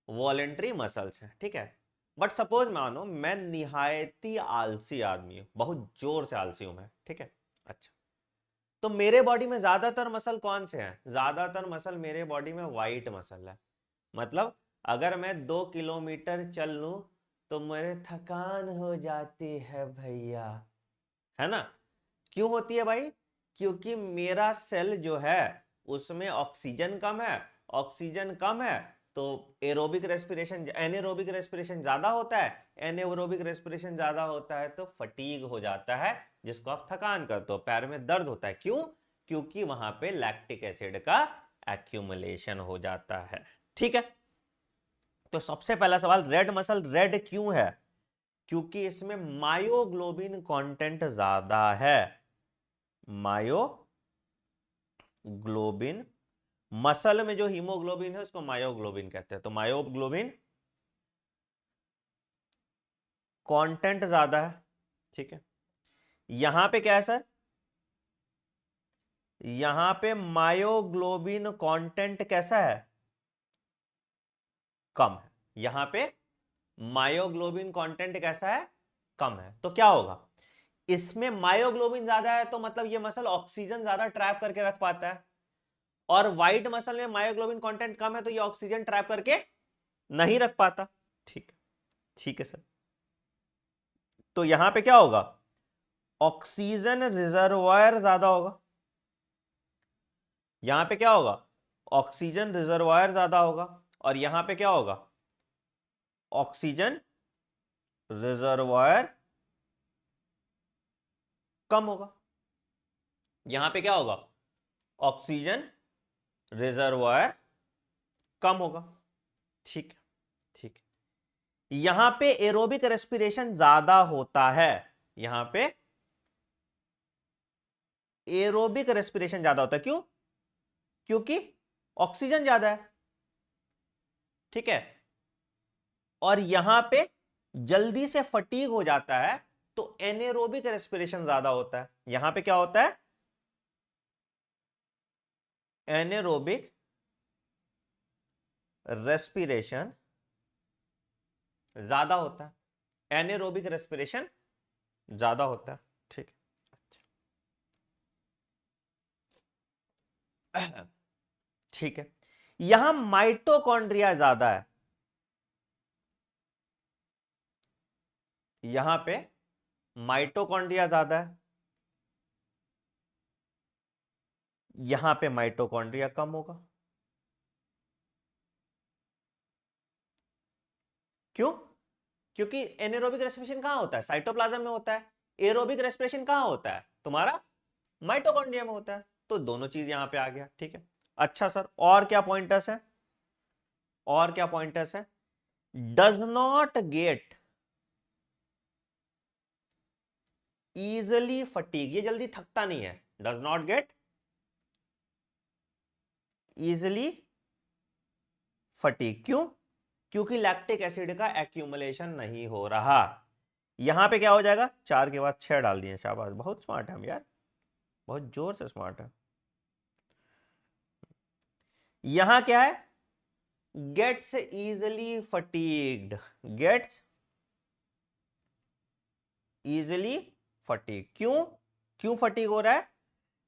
वॉलेंट्री मसल्स हैं, ठीक है। बट सपोज मानो मैं निहायती आलसी आदमी हूं, बहुत जोर से आलसी हूं मैं, ठीक है। अच्छा, तो मेरे बॉडी में ज्यादातर मसल कौन से हैं? ज्यादातर मसल मेरे बॉडी में व्हाइट मसल है। मतलब अगर मैं 2 किलोमीटर चल लूं तो मेरे थकान हो जाती है भैया, है ना। क्यों होती है भाई? क्योंकि मेरा सेल जो है उसमें ऑक्सीजन कम है, ऑक्सीजन कम है तो एरोबिक रेस्पिरेशन, एनेरोबिक रेस्पिरेशन ज्यादा होता है, एनेरोबिक रेस्पिरेशन ज्यादा होता है तो फटीग हो जाता है, जिसको आप थकान कहते हो, पैर में दर्द होता है। क्यों? क्योंकि वहां पे लैक्टिक एसिड का एक्यूमुलेशन हो जाता है, ठीक है। तो सबसे पहला सवाल, रेड मसल रेड क्यों है? क्योंकि इसमें मायोग्लोबिन कंटेंट ज्यादा है। मायोग्लोबिन, मसल में जो हीमोग्लोबिन है उसको मायोग्लोबिन कहते हैं, तो मायोग्लोबिन कंटेंट ज्यादा है, ठीक है। यहां पे क्या है सर? यहां पे मायोग्लोबिन कंटेंट कैसा है? कम है। यहां पे मायोग्लोबिन कंटेंट कैसा है? कम है। तो क्या होगा? इसमें मायोग्लोबिन ज्यादा है तो मतलब ये मसल ऑक्सीजन ज्यादा ट्रैप करके रख पाता है, और व्हाइट मसल में मायोग्लोबिन कंटेंट कम है तो ये ऑक्सीजन ट्रैप करके नहीं रख पाता, ठीक है। ठीक है सर, तो यहां पे क्या होगा? ऑक्सीजन रिजर्वायर ज्यादा होगा। यहां पे क्या होगा? ऑक्सीजन रिजर्वायर ज्यादा होगा, और यहां पे क्या होगा? ऑक्सीजन रिजर्वायर कम होगा। यहां पे क्या होगा? ऑक्सीजन रिजर्वायर कम होगा, ठीक है। ठीक है, यहां पे एरोबिक रेस्पिरेशन ज्यादा होता है। यहां पे एरोबिक रेस्पिरेशन ज्यादा होता है। क्यों? क्योंकि ऑक्सीजन ज्यादा है, ठीक है। और यहां पे जल्दी से फटीग हो जाता है तो एनेरोबिक रेस्पिरेशन ज्यादा होता है। यहां पे क्या होता है? एनेरोबिक रेस्पिरेशन ज्यादा होता है, एनेरोबिक रेस्पिरेशन ज्यादा होता है, ठीक है। ठीक है, यहां माइटोकॉन्ड्रिया ज्यादा है। यहां पे माइटोकॉन्ड्रिया ज्यादा है, यहां पे माइटोकॉन्ड्रिया कम होगा। क्यों? क्योंकि एनेरोबिक रेस्पिरेशन कहां होता है? साइटोप्लाज्म में होता है। एरोबिक रेस्पिरेशन कहां होता है? तुम्हारा माइटोकॉन्ड्रिया में होता है। तो दोनों चीज यहां पे आ गया, ठीक है। अच्छा सर, और क्या पॉइंटर्स है? और क्या पॉइंटर्स है? Does not get easily fatigue, ये जल्दी थकता नहीं है। Does not get easily fatigue, क्यों? क्योंकि लैक्टिक एसिड का एक्यूमुलेशन नहीं हो रहा। यहां पे क्या हो जाएगा? 4 के बाद 6 डाल दिए, शाबाश, बहुत स्मार्ट है हम यार, बहुत जोर से स्मार्ट है। यहां क्या है? Gets easily fatigued, gets easily fatigue. क्यों? क्यों फटीग हो रहा है?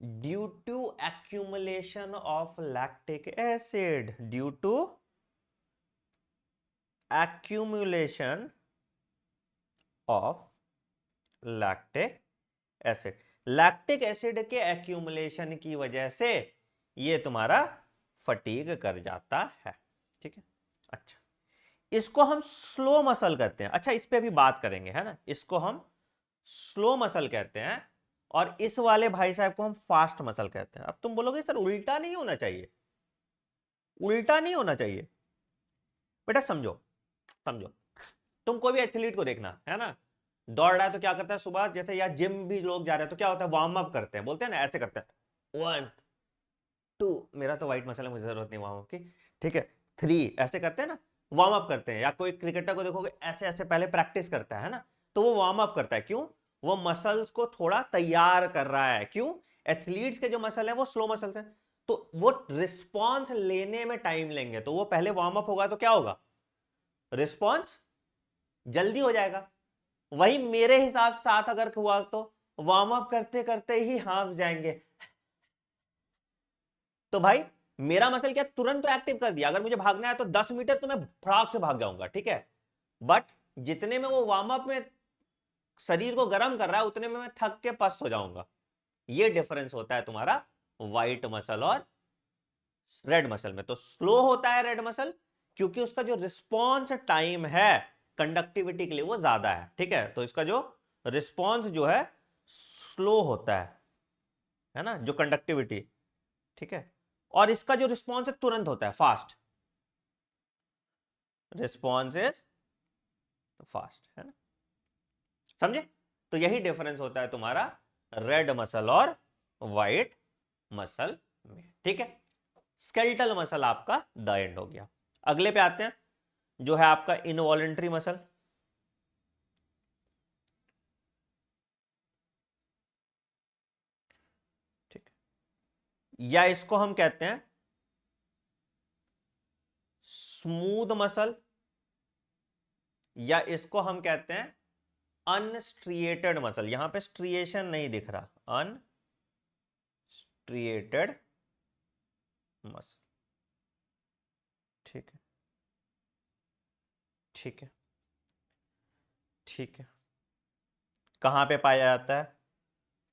Due to accumulation of lactic acid, due to accumulation of lactic acid. Lactic acid के एक्यूमुलेशन की वजह से ये तुम्हारा फटीग कर जाता है, ठीक है। अच्छा, इसको हम स्लो मसल कहते हैं। अच्छा, इस पे भी बात करेंगे, है ना। इसको हम स्लो मसल कहते हैं और इस वाले भाई साहब को हम फास्ट मसल कहते हैं। अब तुम बोलोगे सर उल्टा नहीं होना चाहिए, उल्टा नहीं होना चाहिए। बेटा समझो, समझो, तुम कोई भी एथलीट को देखना, है ना, दौड़ रहा है तो क्या करता है सुबह, जैसे या जिम भी लोग जा रहे हैं तो क्या होता है, वार्म अप करते हैं, बोलते हैं ना, ऐसे करते हैं, 1 2, मेरा तो वाइट मसल है, मुझे जरूरत नहीं वार्म अप की, ठीक है, 3, ऐसे करते हैं ना, वार्म अप करते हैं। या कोई क्रिकेटर को देखोगे ऐसे ऐसे पहले प्रैक्टिस करता है ना, तो वो वार्म अप करता है। क्यों? वो मसल्स को थोड़ा तैयार कर रहा है। क्यों? एथलीट्स के जो मसल है वो स्लो मसल्स है, तो वो रिस्पॉन्स लेने में टाइम लेंगे, तो वो पहले वार्म अप होगा तो क्या होगा, रिस्पॉन्स जल्दी हो जाएगा। वही मेरे हिसाब साथ अगर हुआ तो वार्म अप करते करते ही हाफ जाएंगे, तो भाई मेरा मसल क्या तुरंत तो एक्टिव कर दिया, अगर मुझे भागना है तो 10 मीटर तो मैं फटाक से भाग जाऊंगा, ठीक है। बट जितने में वो वार्म अप में शरीर को गर्म कर रहा है उतने में मैं थक के पस्त हो जाऊंगा। ये डिफरेंस होता है तुम्हारा व्हाइट मसल और रेड मसल में। तो स्लो होता है रेड मसल क्योंकि उसका जो रिस्पॉन्स टाइम है कंडक्टिविटी के लिए वो ज्यादा है, ठीक है। तो इसका जो रिस्पॉन्स जो है स्लो होता है ना, जो कंडक्टिविटी, ठीक है। और इसका जो रिस्पॉन्स है तुरंत होता है, फास्ट, रिस्पॉन्स इज फास्ट, है ना, समझे। तो यही डिफरेंस होता है तुम्हारा रेड मसल और व्हाइट मसल में, ठीक है। स्केलेटल मसल आपका द एंड हो गया। अगले पे आते हैं जो है आपका इनवॉलेंट्री मसल। ठीक, या इसको हम कहते हैं स्मूथ मसल, या इसको हम कहते हैं अनस्ट्रिएटेड मसल। यहां पे स्ट्रिएशन नहीं दिख रहा, अनस्ट्रिएटेड मसल, ठीक है, ठीक है, ठीक है। कहां पे पाया जाता है?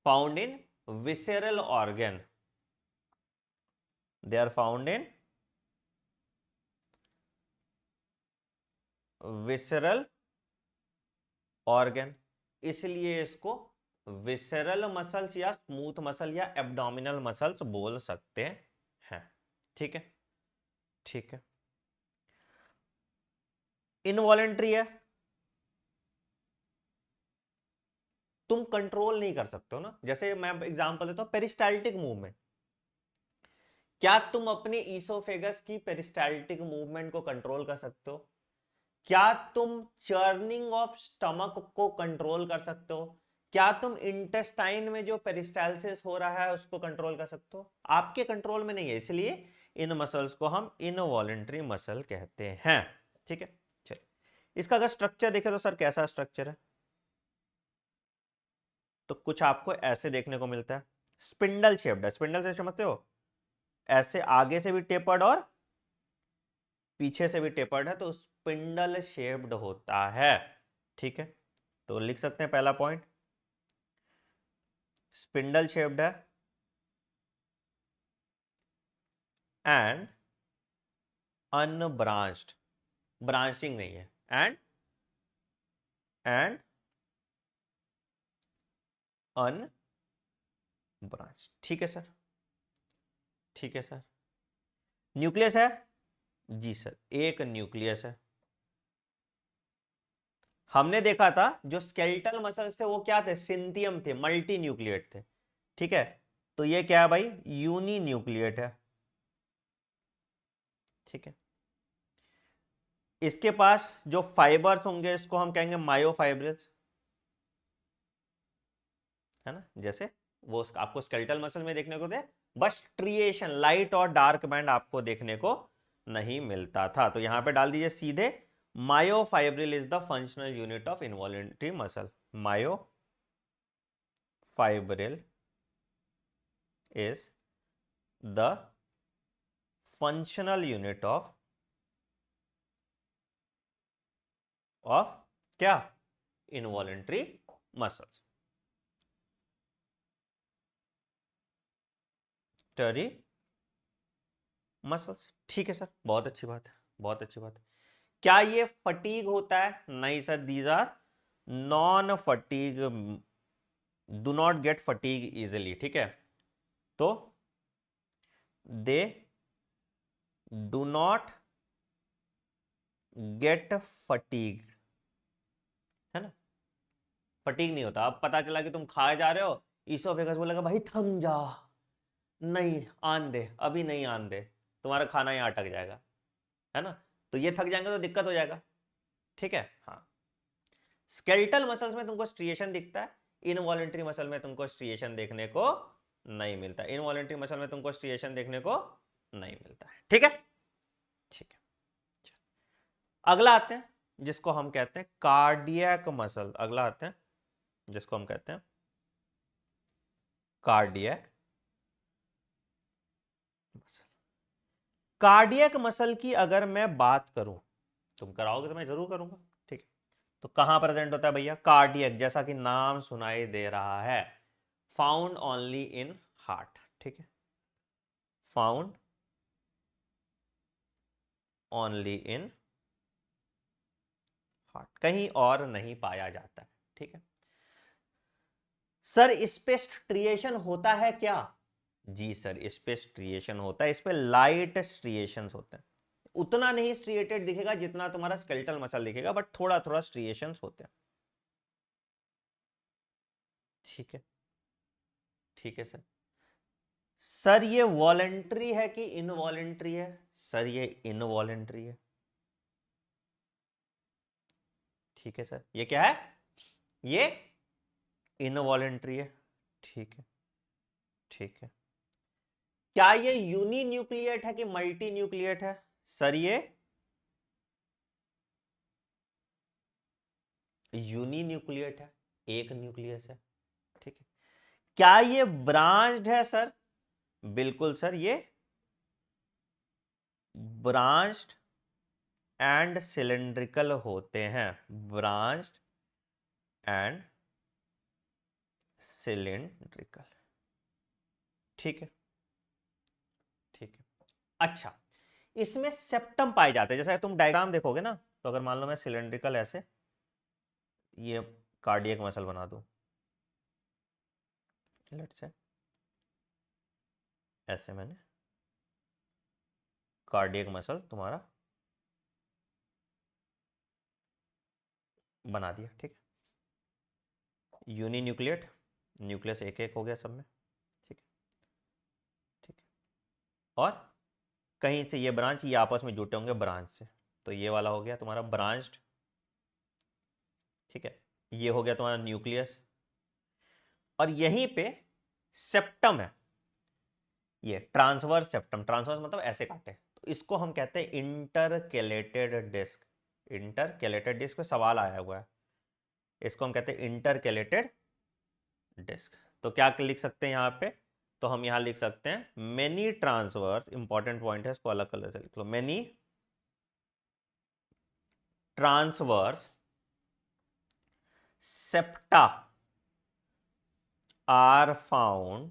Found in visceral organ, they are found in visceral organ, इसलिए इसको विसेरल मसल्स या स्मूथ मसल या एब्डोमिनल मसल्स बोल सकते हैं, ठीक है, ठीक है। इनवॉलेंट्री है, तुम कंट्रोल नहीं कर सकते हो ना। जैसे मैं एग्जांपल देता हूं, पेरिस्टाल्टिक मूवमेंट, क्या तुम अपने ईसोफेगस की पेरिस्टाल्टिक मूवमेंट को कंट्रोल कर सकते हो? क्या तुम चर्निंग ऑफ स्टमक को कंट्रोल कर सकते हो? क्या तुम इंटेस्टाइन में जो पेरिस्टालसिस हो रहा है उसको कंट्रोल कर सकते हो? आपके कंट्रोल में नहीं है, इसलिए इन मसल्स को हम इनवॉलेंट्री मसल कहते हैं, ठीक है। चलिए, इसका अगर स्ट्रक्चर देखें तो सर कैसा स्ट्रक्चर है, तो कुछ आपको ऐसे देखने को मिलता है, स्पिंडल शेप्ड है। स्पिंडल से समझते हो, ऐसे आगे से भी टेपर्ड और पीछे से भी टेपर्ड है, तो स्पिंडल शेप्ड होता है, ठीक है। तो लिख सकते हैं पहला पॉइंट, स्पिंडल शेप्ड है एंड अनब्रांच्ड, ब्रांचिंग नहीं है, एंड अनब्रांच्ड, ठीक है सर, ठीक है सर। न्यूक्लियस है? जी सर, एक न्यूक्लियस है। हमने देखा था जो स्केलेटल मसल्स थे वो क्या थे, सिंथियम थे, मल्टी न्यूक्लिएट थे, ठीक है। तो ये क्या है भाई, यूनी न्यूक्लिएट है, ठीक है। इसके पास जो फाइबर्स होंगे इसको हम कहेंगे मायोफाइब्रिल्स, है ना। जैसे वो आपको स्केलेटल मसल में देखने को थे, बस स्ट्रिएशन, लाइट और डार्क बैंड आपको देखने को नहीं मिलता था। तो यहां पे डाल दीजिए सीधे, myofibril is the functional unit of involuntary muscle. Myofibril is the functional unit of क्या, इनवॉलेंट्री मसल्स। एक्सपॉजिटरी मसल्स। ठीक है सर, बहुत अच्छी बात है, बहुत अच्छी बात है। क्या ये फटीग होता है? नहीं sir, these are non fatigue, do not get fatigue easily. ठीक है, तो they do not get fatigue, है ना, फटीग नहीं होता। अब पता चला कि तुम खाए जा रहे हो, ईसोफेगस बोलेगा भाई थम जा, नहीं आन दे, अभी नहीं आन दे, तुम्हारा खाना यहाँ अटक जाएगा, है ना। तो ये थक जाएंगे तो दिक्कत हो जाएगा। ठीक है, हाँ। स्केलेटल मसल्स में तुमको स्ट्रिएशन दिखता है, इनवॉलेंट्री मसल में तुमको स्ट्रिएशन देखने को नहीं मिलता। इनवॉलेंट्री मसल में तुमको स्ट्रिएशन देखने को नहीं मिलता है। ठीक है, ठीक है। अगला आते हैं जिसको हम कहते हैं कार्डियक मसल। अगला आते हैं जिसको हम कहते हैं कार्डियक मसल। कार्डियक मसल की अगर मैं बात करूं, तुम कराओगे तो मैं जरूर करूंगा। ठीक है, तो कहां प्रेजेंट होता है भैया? कार्डियक, जैसा कि नाम सुनाई दे रहा है, फाउंड ओनली इन हार्ट। ठीक है, फाउंड ओनली इन हार्ट, कहीं और नहीं पाया जाता है। ठीक है सर, इस पे स्ट्रिएशन होता है क्या? जी सर, इस पे स्ट्रिएशन होता है, इस पे लाइट स्ट्रिएशंस होते हैं। उतना नहीं स्ट्रिएटेड दिखेगा जितना तुम्हारा स्केलेटल मसल दिखेगा, बट थोड़ा थोड़ा स्ट्रिएशंस होते हैं। ठीक है, ठीक है सर। सर ये वॉलेंट्री है कि इनवॉलेंट्री है? सर ये इनवॉलेंट्री है। ठीक है सर, ये क्या है? ये इनवॉलेंट्री है। ठीक है, ठीक है। क्या ये यूनिन्यूक्लिएट है कि मल्टी न्यूक्लिएट है? सर ये यूनिन्यूक्लिएट है, एक न्यूक्लियस है। ठीक है, क्या ये ब्रांच्ड है? सर बिल्कुल सर, ये ब्रांच्ड एंड सिलेंड्रिकल होते हैं, ब्रांच्ड एंड सिलेंड्रिकल। ठीक है, ठीक है। अच्छा, इसमें सेप्टम पाए जाते हैं। जैसे तुम डायग्राम देखोगे ना, तो अगर मान लो मैं सिलेंड्रिकल ऐसे ये कार्डियक मसल बना दूं, लेट्स से ऐसे मैंने कार्डियक मसल तुम्हारा बना दिया। ठीक, यूनिन्यूक्लिएट, न्यूक्लियस एक एक हो गया सब में। ठीक है, ठीक है। और कहीं से ये ब्रांच, ये आपस में जुटे होंगे ब्रांच से, तो ये वाला हो गया तुम्हारा ब्रांच्ड। ठीक है, ये हो गया तुम्हारा न्यूक्लियस, और यहीं पे सेप्टम है, ये ट्रांसवर्स सेप्टम। ट्रांसवर्स मतलब ऐसे काटे, तो इसको हम कहते हैं इंटरकेलेटेड डिस्क। इंटरकेलेटेड डिस्क पे सवाल आया हुआ है, इसको हम कहते हैं इंटरकेलेटेड डिस्क। तो क्या लिख सकते हैं यहाँ पे? तो हम यहाँ लिख सकते हैं मेनी ट्रांसवर्स, इंपॉर्टेंट पॉइंट है, इसको अलग कलर से लिख लो, many transverse septa are found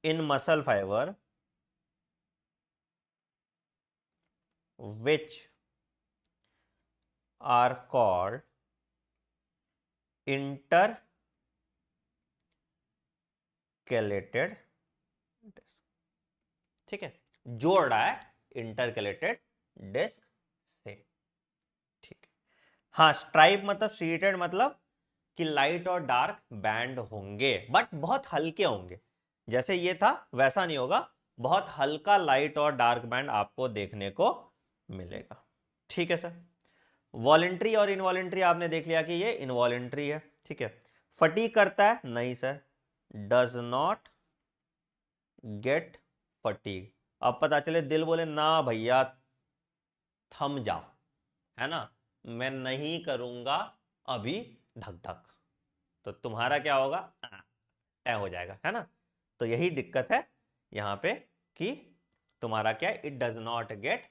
in muscle fiber which are called intercalated disc। ठीक है, जोड़ रहा है इंटरकलेटेड डिस्क से। ठीक है, हाँ, स्ट्राइप मतलब स्ट्रीटेड मतलब कि लाइट और डार्क बैंड होंगे, बट बहुत हल्के होंगे। जैसे ये था वैसा नहीं होगा, बहुत हल्का लाइट और डार्क बैंड आपको देखने को मिलेगा। ठीक है सर, वॉलेंट्री और इनवॉलेंट्री आपने देख लिया कि ये इनवॉलेंट्री है। ठीक है, फटीग करता है? नहीं sir, does not get fatigue. अब पता चले दिल बोले ना भैया थम जा, है ना, मैं नहीं करूंगा अभी धक धक, तो तुम्हारा क्या होगा? तय हो जाएगा, है ना। तो यही दिक्कत है यहां पे कि तुम्हारा क्या, it does not gate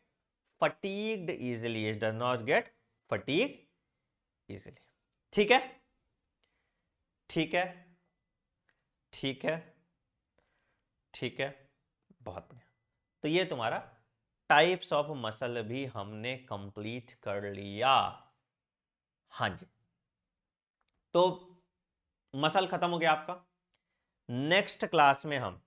fatigued easily, it does not get fatigue easily. ठीक है, ठीक है, ठीक है। ठीक है, बहुत बढ़िया। तो ये तुम्हारा टाइप्स ऑफ मसल भी हमने कंप्लीट कर लिया। हाँ जी, तो मसल खत्म हो गया आपका। नेक्स्ट क्लास में हम